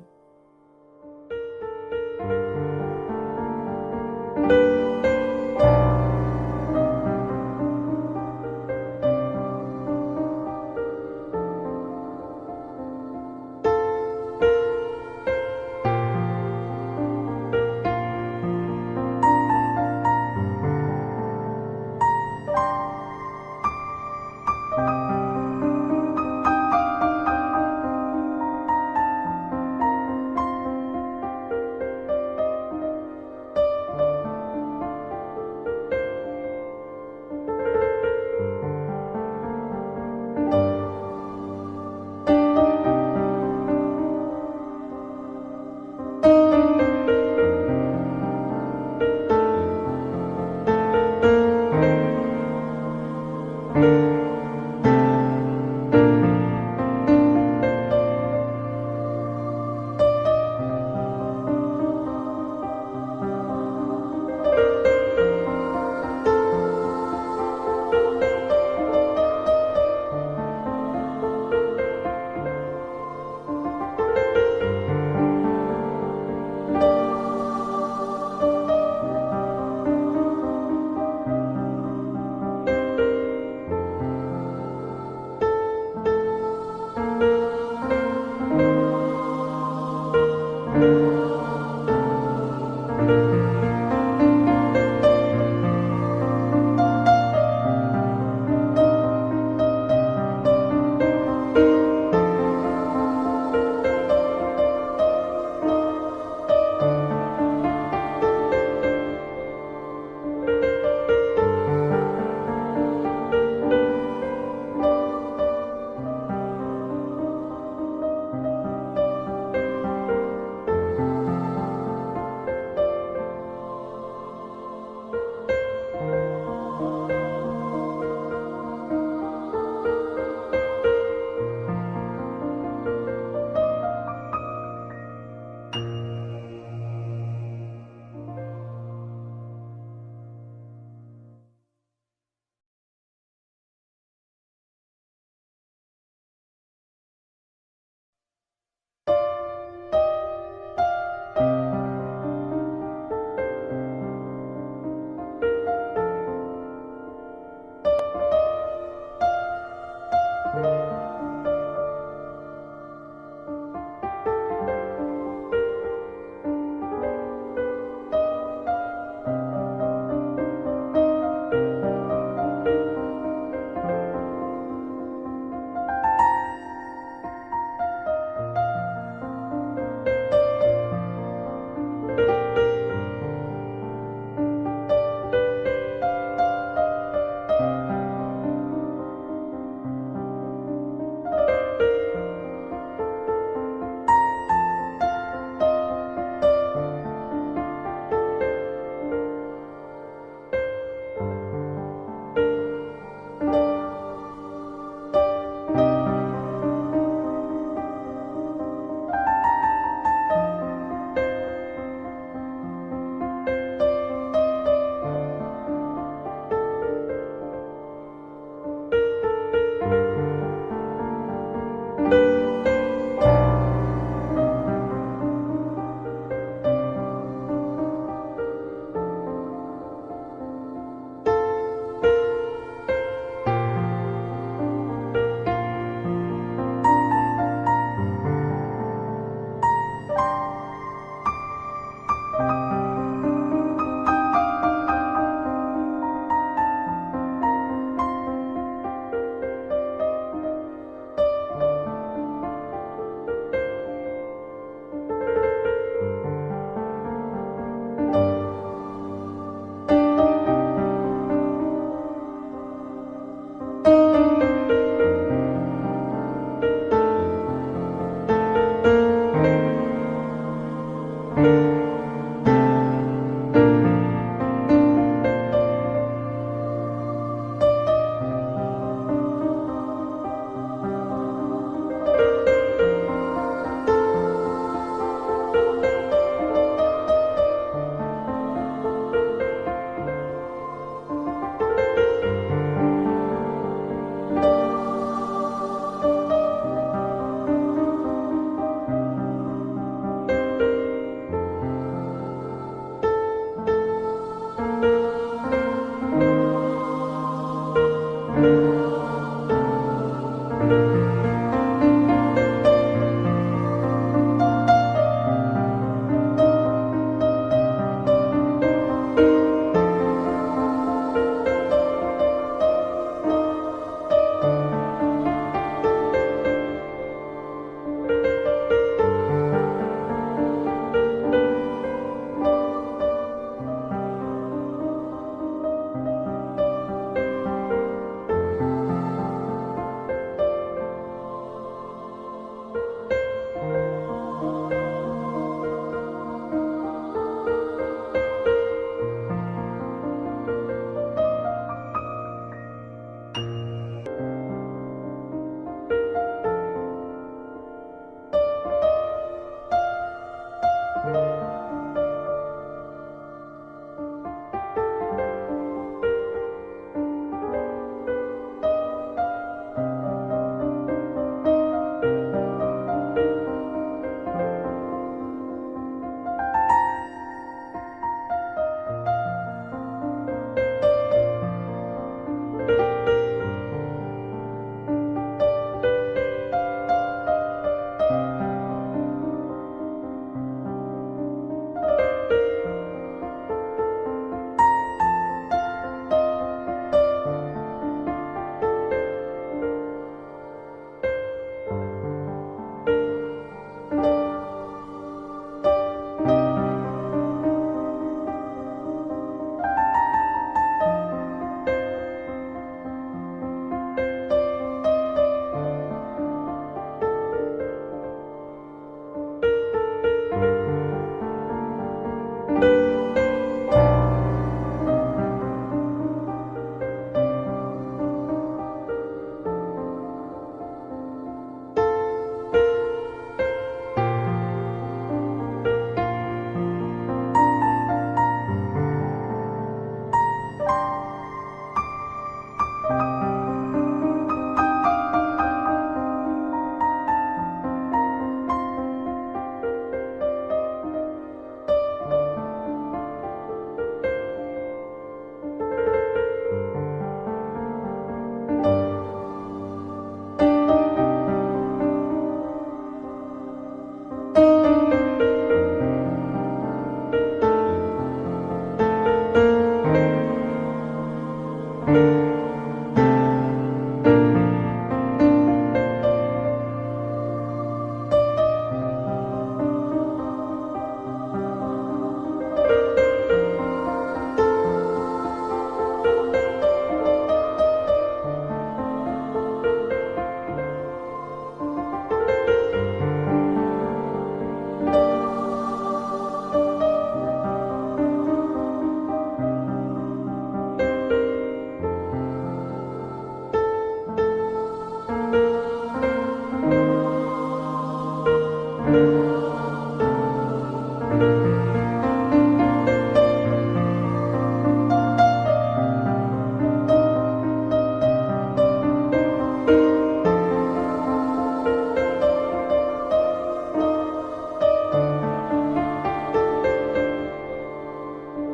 Senhor.